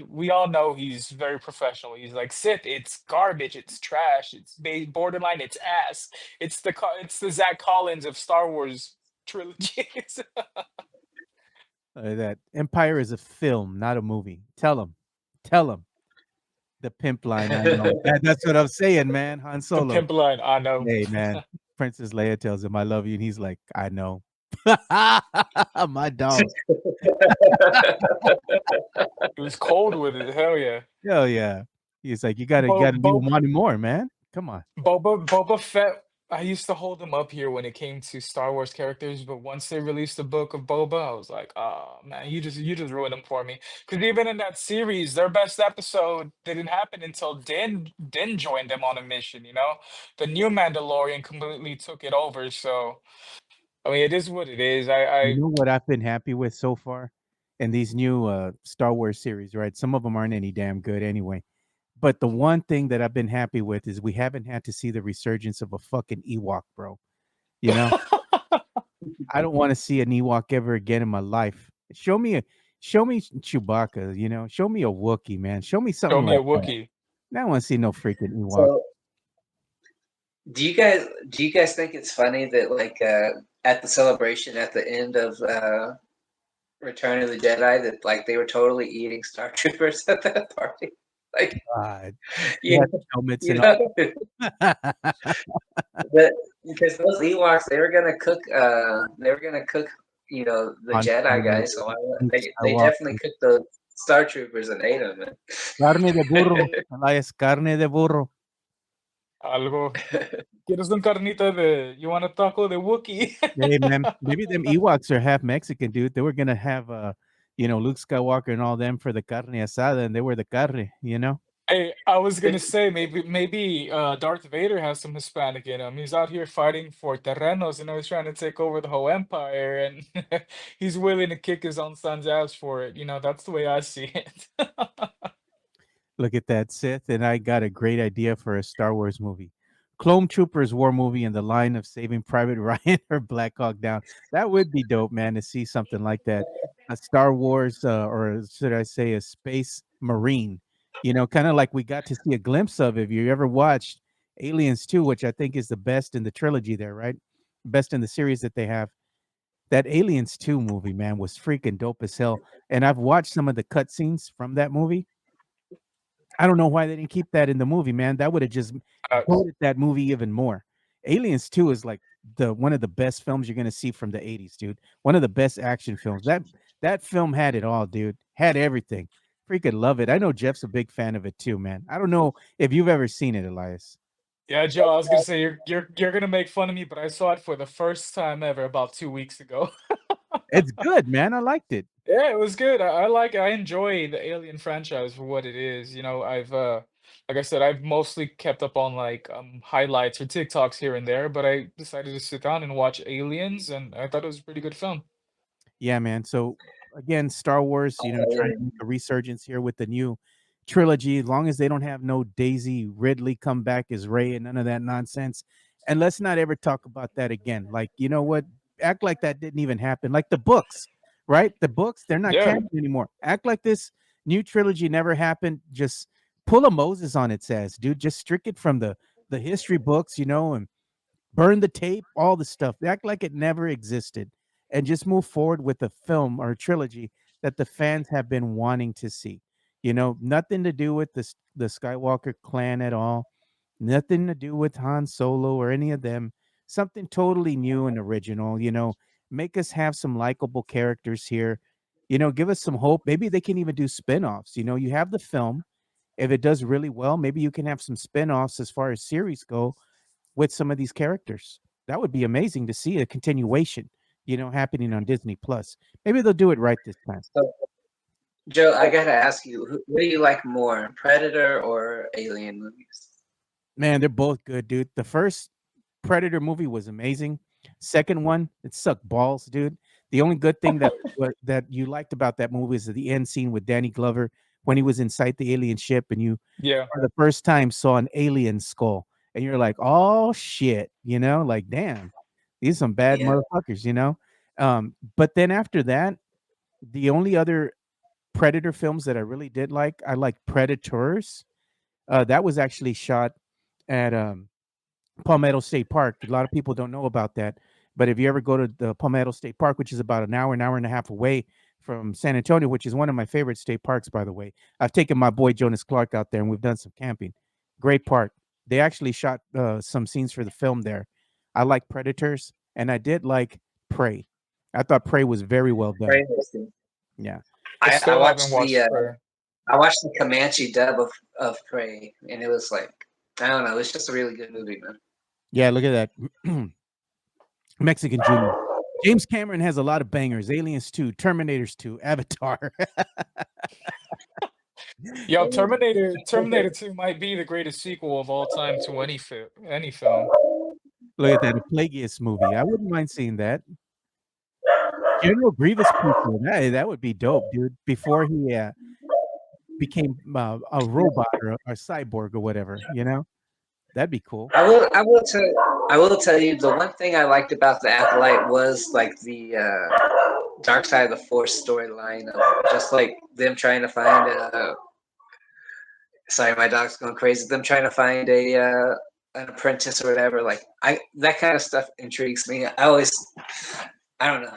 We all know he's very professional. He's like, "Sith, it's garbage. It's trash. It's borderline. It's ass. It's the Zach Collins of Star Wars trilogies." That Empire is a film, not a movie. Tell him the pimp line. I know that's what I'm saying, man. Han The Solo. pimp line, I know. Hey, man. Princess Leia tells him, "I love you," and he's like, "I know." My dog. He was cold with it. Hell yeah. Hell yeah. He's like, you Bo gotta be Bo wanting more, man. Come on. Boba Fett, I used to hold him up here when it came to Star Wars characters, but once they released the book of Boba, I was like, "Oh man, you just ruined him for me." Because even in that series, their best episode didn't happen until Din joined them on a mission. The new Mandalorian completely took it over. So I mean, it is what it is. You I know what I've been happy with so far in these new Star Wars series, right? Some of them aren't any damn good anyway. But the one thing that I've been happy with is we haven't had to see the resurgence of a fucking Ewok, bro. You know, I don't want to see an Ewok ever again in my life. Show me Chewbacca, show me a Wookiee, man. Show me show something me a like that. Wookiee. I don't want to see no freaking Ewok. So, do you guys think it's funny that at the celebration at the end of Return of the Jedi that they were totally eating Star Troopers at that party? Like God. They you had know, helmets you and know all. because those Ewoks they were gonna cook the On Jedi camera, guys, so Luke they definitely Skywalker. cooked the Star Troopers and ate them. Carne de burro. Elias, carne de burro. Algo. ¿Quieres un carnita you want a taco de Wookiee? Hey, man, maybe them Ewoks are half Mexican, dude. They were gonna have Luke Skywalker and all them for the carne asada, and they were the carne. Hey, I was gonna say maybe Darth Vader has some Hispanic in him. He's out here fighting for terrenos, he's trying to take over the whole empire, and he's willing to kick his own son's ass for it. That's the way I see it. Look at that, Sith, and I got a great idea for a Star Wars movie. Clone Troopers war movie in the line of Saving Private Ryan or Black Hawk Down. That would be dope, man, to see something like that. A Star Wars, or should I say a Space Marine, kind of like we got to see a glimpse of. If you ever watched Aliens 2, which I think is the best in the trilogy there, right? Best in the series that they have. that Aliens 2 movie, man, was freaking dope as hell. And I've watched some of the cutscenes from that movie. I don't know why they didn't keep that in the movie, man. That would have just Facts. goated that movie even more. Aliens 2 is like the one of the best films you're gonna see from the 80s, dude. One of the best action films. That film had it all, dude. Had everything. Freaking love it. I know Jeff's a big fan of it too, man. I don't know if you've ever seen it, Elias. Yeah, Joe, I was gonna say you're gonna make fun of me, but I saw it for the first time ever about 2 weeks ago. It's good, man. I liked it. Yeah, it was good. I enjoy the Alien franchise for what it is. I've like I said, I've mostly kept up on like highlights or TikToks here and there, but I decided to sit down and watch Aliens, and I thought it was a pretty good film. Yeah, man. So again, Star Wars, trying to make a resurgence here with the new trilogy. As long as they don't have no Daisy Ridley come back as Ray and none of that nonsense. And let's not ever talk about that again. Like, you know what? Act like that didn't even happen. Like the books, right? The books, they're not Yeah. canon anymore. Act like this new trilogy never happened. Just pull a Moses on its ass, dude. Just strict it from the history books, and burn the tape, all the stuff. Act like it never existed, and just move forward with a film or a trilogy that the fans have been wanting to see. Nothing to do with the Skywalker clan at all. Nothing to do with Han Solo or any of them. Something totally new and original. Make us have some likable characters here. Give us some hope. Maybe they can even do spin-offs. You have the film. If it does really well, maybe you can have some spin-offs as far as series go with some of these characters. That would be amazing to see a continuation, happening on Disney Plus. Maybe they'll do it right this time. So, Joe, I gotta ask you, what do you like more, Predator or Alien movies? Man, they're both good, dude. The first Predator movie was amazing. Second one, it sucked balls, dude. The only good thing that you liked about that movie is the end scene with Danny Glover when he was inside the alien ship and you Yeah. for the first time saw an alien skull and you're like, oh shit, like damn, these are some bad Yeah. motherfuckers. But then after that, the only other Predator films that I really did like, I like Predators. That was actually shot at Palmetto State Park. A lot of people don't know about that, but if you ever go to the Palmetto State Park, which is about an hour and a half away from San Antonio, which is one of my favorite state parks, by the way. I've taken my boy Jonas Clark out there, and we've done some camping. Great park. They actually shot some scenes for the film there. I like Predators, and I did like Prey. I thought Prey was very well done. Very interesting. Yeah. I I still haven't watched watched the Prey. I watched the Comanche dub of Prey, and it was like, I don't know, it's just a really good movie, man. Yeah, look at that. Mexican Junior. James Cameron has a lot of bangers. Aliens 2, Terminators 2, Avatar. Yo, Terminator 2 might be the greatest sequel of all time to any film. Look at that, a Plagueis movie. I wouldn't mind seeing that. General Grievous prequel. That would be dope, dude. Before he became a robot or a cyborg or whatever, that'd be cool. I will tell you the one thing I liked about the Acolyte was like the Dark Side of the Force storyline of just like them trying to find sorry, my dog's going crazy. Them trying to find an apprentice or whatever. Like that kind of stuff intrigues me. I don't know.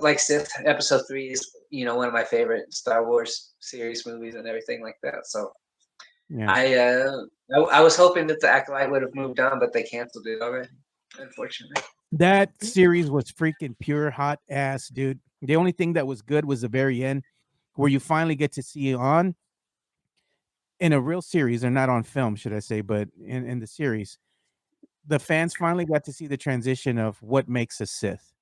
Like Sith Episode 3 is one of my favorite Star Wars series movies and everything like that. So Yeah. I was hoping that the Acolyte would have moved on, but they canceled it already, unfortunately. That series was freaking pure hot ass, dude. The only thing that was good was the very end, where you finally get to see on in a real series, or not on film, should I say, but in the series, the fans finally got to see the transition of what makes a Sith,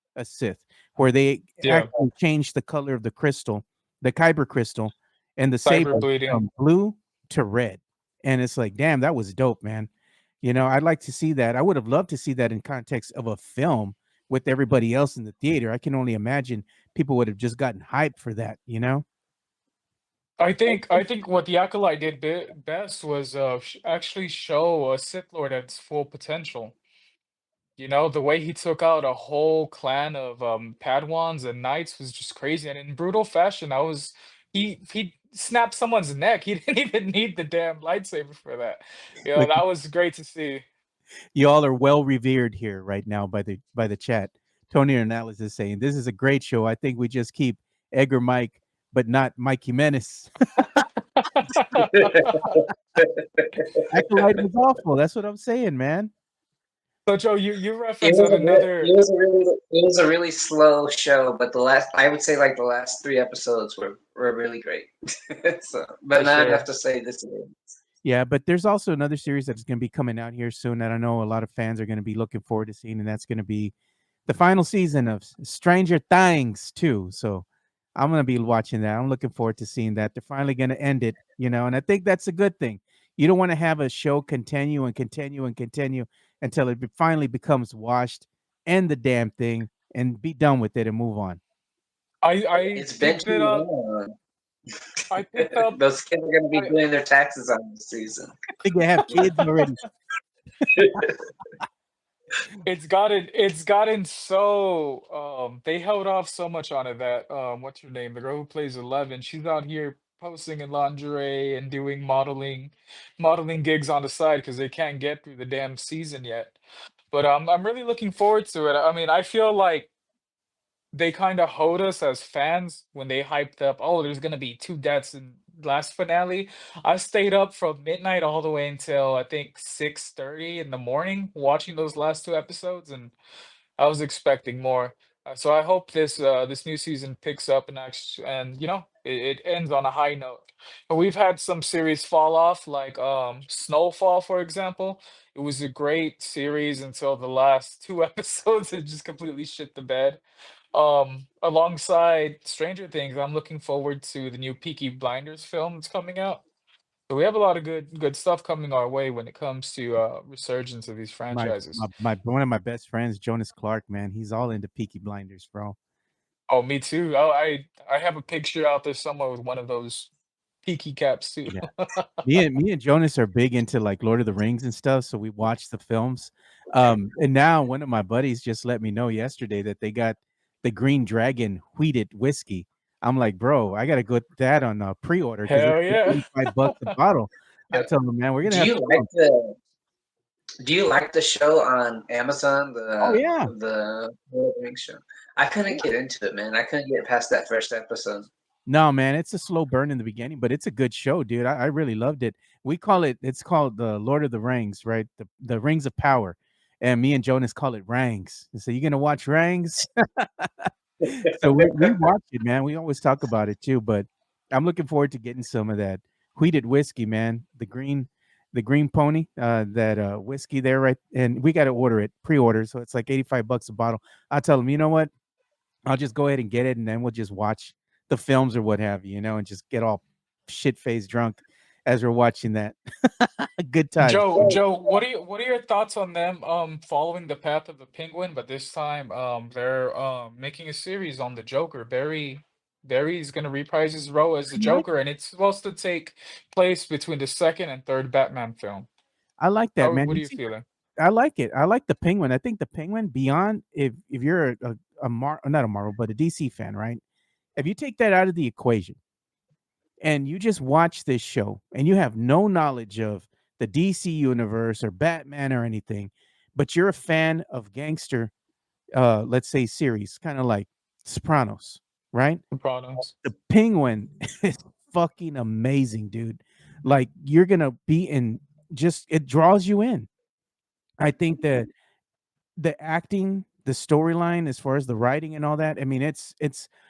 where they Yeah. actually changed the color of the crystal, the kyber crystal, and the saber Cyber bleeding. from blue to red. And it's like, damn, that was dope, man. I'd like to see that. I would have loved to see that in context of a film with everybody else in the theater. I can only imagine people would have just gotten hyped for that, I think what the Acolyte did best was actually show a Sith Lord at its full potential. The way he took out a whole clan of Padawans and knights was just crazy, and in brutal fashion. He snapped someone's neck. He didn't even need the damn lightsaber for that. Like, That was great to see. y'all are well revered here right now by the chat. Tony Ornelas is saying, this is a great show. I think we just keep Edgar Mike, but not Mike Jimenez. Acolyte was awful. That's what I'm saying, man. So Joe, you It referenced was that a re- another. it was a really slow show, but I would say like the last 3 episodes were really great. So, but For not enough sure. to say this is Yeah, but there's also another series that's going to be coming out here soon that I know a lot of fans are going to be looking forward to seeing, and that's going to be the final season of Stranger Things too. So I'm going to be watching that. I'm looking forward to seeing that. They're finally going to end it, and I think that's a good thing. You don't want to have a show continue and continue and continue until it finally becomes washed, end the damn thing, and be done with it and move on. I it's been picked too it up. long. I picked up. Those kids are going to be I, doing their taxes on this season. I think they have kids already. it's gotten so they held off so much on it that what's her name, the girl who plays 11, she's out here posting in lingerie and doing modeling gigs on the side because they can't get through the damn season yet. But I'm really looking forward to it. I mean, I feel like they kind of hold us as fans when they hyped up, oh, there's gonna be two deaths in last finale. I stayed up from midnight all the way until I think 6:30 in the morning watching those last two episodes, and I was expecting more. So I hope this new season picks up and it ends on a high note. But we've had some series fall off, like Snowfall, for example. It was a great series until the last two episodes. It just completely shit the bed. Alongside Stranger Things, I'm looking forward to the new Peaky Blinders film that's coming out. So we have a lot of good stuff coming our way when it comes to resurgence of these My, franchises. my one of my best friends, Jonas Clark, man, he's all into Peaky Blinders, bro. Oh, me too. Oh, I have a picture out there somewhere with one of those Peaky caps too. Yeah. Me and Jonas are big into like Lord of the Rings and stuff, so we watch the films. And now one of my buddies just let me know yesterday that they got the Green Dragon wheated whiskey. I'm like, bro, I gotta go that on pre-order because it's Hell like yeah. $85 a bottle. I Yeah. told him, man, we're gonna Do have you to like go. the Do you like the show on Amazon? Oh yeah, The Lord of the Rings show. I couldn't get into it, man. I couldn't get past that first episode. no, man, it's a slow burn in the beginning, but it's a good show, dude. I really loved it. It's called the Lord of the Rings, right? The Rings of Power. And me and Jonas call it Rangs. So you're gonna watch Rangs? So we watch it, man. We always talk about it too, but I'm looking forward to getting some of that wheated whiskey, man. The green pony, that whiskey there, right? And we got to order it, pre-order, so it's like $85 a bottle. I tell them, you know what? I'll just go ahead and get it, and then we'll just watch the films or what have you, and just get all shit faced drunk as we're watching that. Good times. Joe, what are your thoughts on them following the path of the Penguin, but this time they're making a series on the Joker. Barry's gonna reprise his role as the Joker, and it's supposed to take place between the second and third Batman film. I like that, man. What are You you see, feeling? I like it. I like the Penguin. I think the Penguin beyond if you're not a Marvel but a DC fan, right? If you take that out of the equation and you just watch this show and you have no knowledge of the DC universe or Batman or anything, but you're a fan of gangster, let's say series, kind of like Sopranos, right? Sopranos. The Penguin is fucking amazing, dude. Like you're gonna be in, just it draws you in. I think that the acting, the storyline, as far as the writing and all that, I mean, it's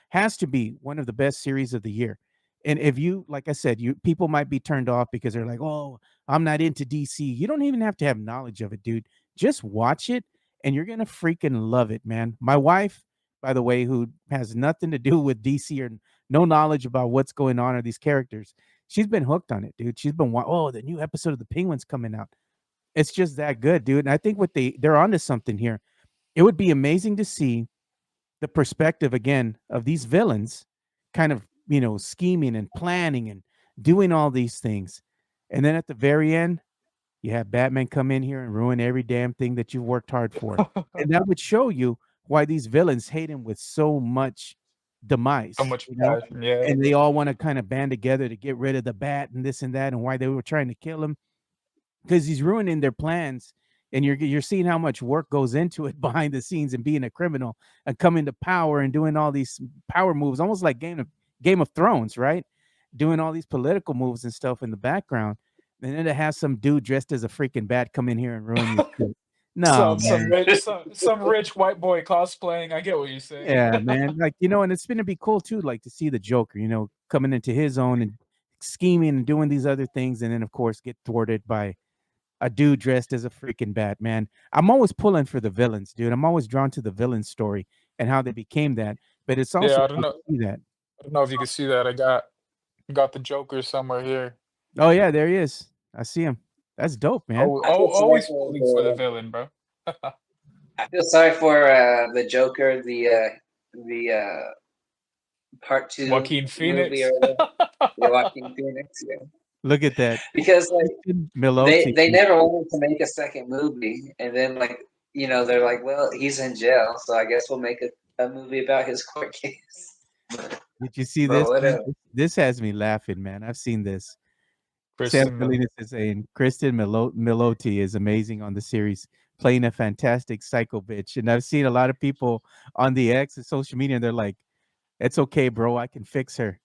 has to be one of the best series of the year. And if you, like I said, you people might be turned off because they're like, "Oh, I'm not into DC." You don't even have to have knowledge of it, dude. Just watch it and you're gonna freaking love it, man. My wife, by the way, who has nothing to do with DC or no knowledge about what's going on or these characters, she's been hooked on it, dude. She's been, oh, the new episode of the Penguins coming out. It's just that good, dude. And I think they're onto something here. It would be amazing to see the perspective again of these villains kind of, scheming and planning and doing all these things. And then at the very end, you have Batman come in here and ruin every damn thing that you've worked hard for. And that would show you why these villains hate him with so much So demise, much passion, yeah. and they all want to kind of band together to get rid of the bat and this and that, and why they were trying to kill him because he's ruining their plans and you're seeing how much work goes into it behind the scenes and being a criminal and coming to power and doing all these power moves, almost like Game of Thrones, right? Doing all these political moves and stuff in the background, and then to have some dude dressed as a freaking bat come in here and ruin your shit. No, Some man. rich some rich white boy cosplaying. I get what you're saying. Yeah, man. Like, and it's gonna be cool too, like to see the Joker, coming into his own and scheming and doing these other things, and then of course get thwarted by a dude dressed as a freaking Batman. I'm always pulling for the villains, dude. I'm always drawn to the villain story and how they became that. But it's Yeah, also I don't cool to know. see that. I don't know if you can see that. I got the Joker somewhere here. Oh yeah, there he is. I see him. That's dope, man. Oh, I feel sorry always for pulling for the villain, bro. I feel sorry for the Joker, the part two Joaquin movie Phoenix. or whatever. Yeah, Joaquin Phoenix, yeah. Look at that. Because like Kristen they Milotti. never wanted to make a second movie, and then like they're like, well, he's in jail, so I guess we'll make a movie about his court case. Did you see But this, man? whatever. This has me laughing, man. I've seen this. Sam Kristen Mil- Salinas is saying Kristen Milotti is amazing on the series, playing a fantastic psycho bitch. And I've seen a lot of people on the X and social media, and they're like, "It's okay, bro. I can fix her."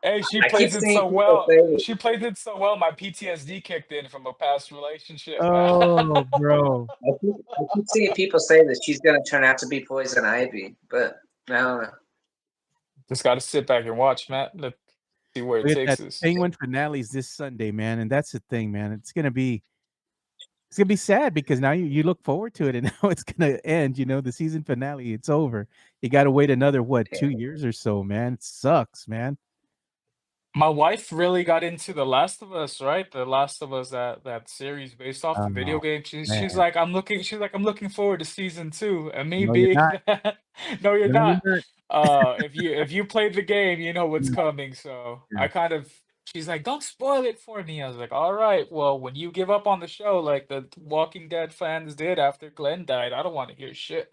Hey, she I keep plays it seeing so people well. say She plays it so well. My PTSD kicked in from a past relationship, man. Oh, bro. I keep seeing people say that she's gonna turn out to be Poison Ivy, but I don't know. Just got to sit back and watch, man. Let's see where it Look at that. takes us. Penguin finale's this Sunday, man, and that's the thing, man. It's gonna be sad because now you look forward to it, and now it's gonna end. The season finale. It's over. You got to wait another Yeah. 2 years or so, man. It sucks, man. My wife really got into The Last of Us, right? The Last of Us, that series based off the video Oh game. She's man, like, I'm looking forward to season 2. And me no, you're being not. that, no, you're No, you're not. not. If you played the game, you know what's Yeah, coming. So yeah. I kind of she's like, don't spoil it for me. I was like, all right, well, when you give up on the show, like the Walking Dead fans did after Glenn died, I don't want to hear shit.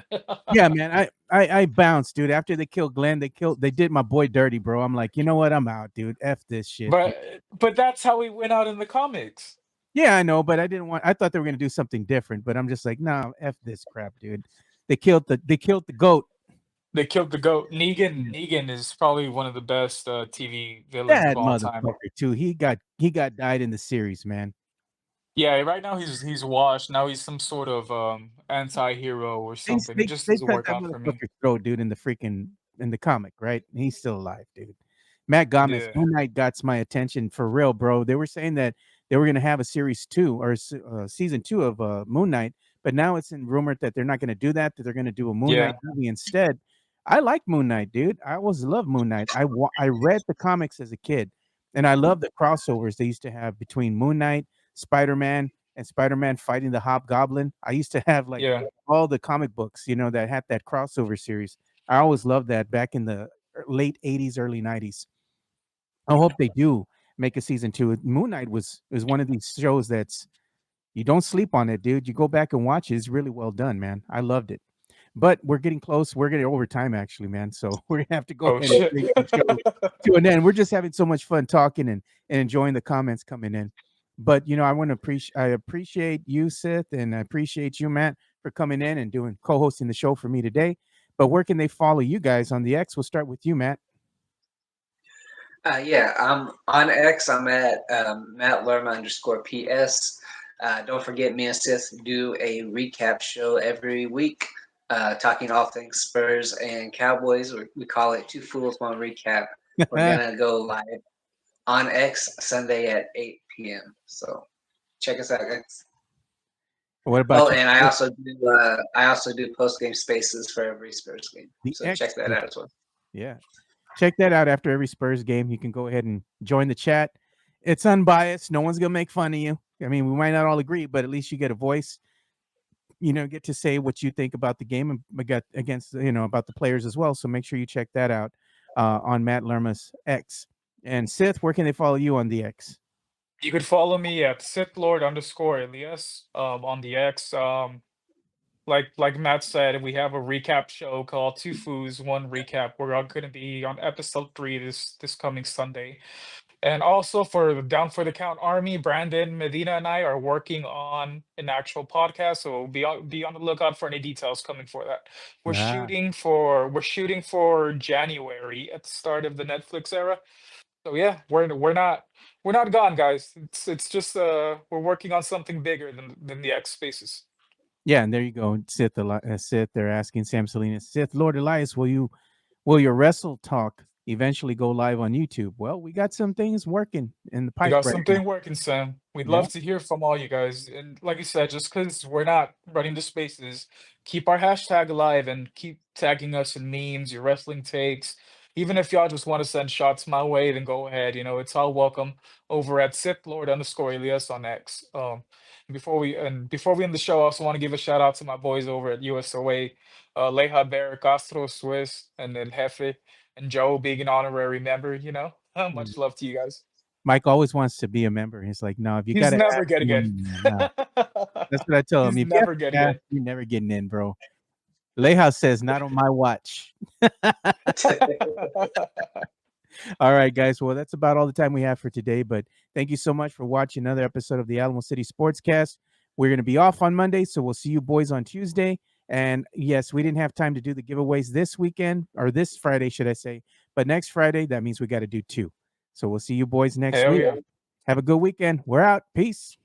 Yeah, man. I bounced, dude. After they killed Glenn, they did my boy dirty, bro. I'm like, you know what? I'm out, dude. F this shit, dude. But that's how he went out in the comics. Yeah, I know, but I thought they were gonna do something different, but I'm just like, nah, F this crap, dude. They killed the goat. They killed the goat. Yeah. Negan is probably one of the best TV villains of That all time. motherfucker too. He got died in the series, man. Yeah, right now he's washed. Now he's some sort of anti-hero or They something. It they just they doesn't cut work that out for me. motherfucker's throat, dude, in the comic, right? He's still alive, dude. Matt Gomez, Yeah. Moon Knight got my attention for real, bro. They were saying that they were gonna have a series 2 or season 2 of Moon Knight, but now it's in rumored that they're not gonna do that. That they're gonna do a Moon Knight Yeah. movie instead. I like Moon Knight, dude. I always loved Moon Knight. I read the comics as a kid, and I love the crossovers they used to have between Moon Knight, Spider-Man, and Spider-Man fighting the Hobgoblin. I used to have like Yeah. all the comic books, that had that crossover series. I always loved that back in the late 80s, early 90s. I hope they do make a season 2. Moon Knight is one of these shows that's you don't sleep on it, dude. You go back and watch it. It's really well done, man. I loved it. But we're getting close. We're getting over time, actually, man. So we're gonna have to go Oh ahead and shit. bring the show to an end. We're just having so much fun talking and enjoying the comments coming in. But I appreciate you, Sith, and I appreciate you, Matt, for coming in and co-hosting the show for me today. But where can they follow you guys on the X? We'll start with you, Matt. Yeah, I'm on X. I'm at Matt Lerma _PS. Don't forget, me and Sith do a recap show every week, talking all things Spurs and Cowboys. We call it Two Fools, One Recap. We're going to go live on X Sunday at 8 p.m. So check us out, guys. What about Oh, you? and I also do post game spaces for every Spurs game. The So X? check that out as well. Yeah. Check that out after every Spurs game. You can go ahead and join the chat. It's unbiased. No one's going to make fun of you. I mean, we might not all agree, but at least you get a voice. Get to say what you think about the game and get against, about the players as well. So make sure you check that out on Matt Lerma's X. And Sith, where can they follow you on the X? You could follow me at SithLord _Elias on the X. Like Matt said, we have a recap show called Two Foos, One Recap. We're all going to be on episode 3 this coming Sunday. And also for Down for the Count Army, Brandon, Medina, and I are working on an actual podcast. So be on the lookout for any details coming for that. Ah, We're shooting for January at the start of the Netflix era. So yeah, we're not gone, guys. It's just we're working on something bigger than the X Spaces. yeah, and there you go. Sith, they're asking Sam Salinas, Sith, Lord Elias, will your wrestle talk eventually go live on YouTube? Well, we got some things working in the We pipe got right now. something working, Sam. We'd Yeah. love to hear from all you guys. And like I said, just because we're not running the spaces, keep our hashtag alive and keep tagging us in memes, your wrestling takes. Even if y'all just want to send shots my way, then go ahead. You know, it's all welcome over at @SithLord_Elias on X. Before we end the show, I also want to give a shout out to my boys over at USOA, Leja Bear, Castro Swiss, and then Jefe and Joe being an honorary member, you know. Mm. Much love to you guys. Mike always wants to be a member. He's like, no, if you got He's to never ask getting in. someone, no. That's what I tell him. He's If you have never to getting ask, in. you're never getting in, bro. Leja says, not on my watch. All right, guys. Well, that's about all the time we have for today. But thank you so much for watching another episode of the Alamo City Sportscast. We're going to be off on Monday, so we'll see you boys on Tuesday. And yes, we didn't have time to do the giveaways this weekend, or this Friday, should I say. But next Friday, that means we got to do 2. So we'll see you boys next Hell week. yeah. Have a good weekend. We're out. Peace.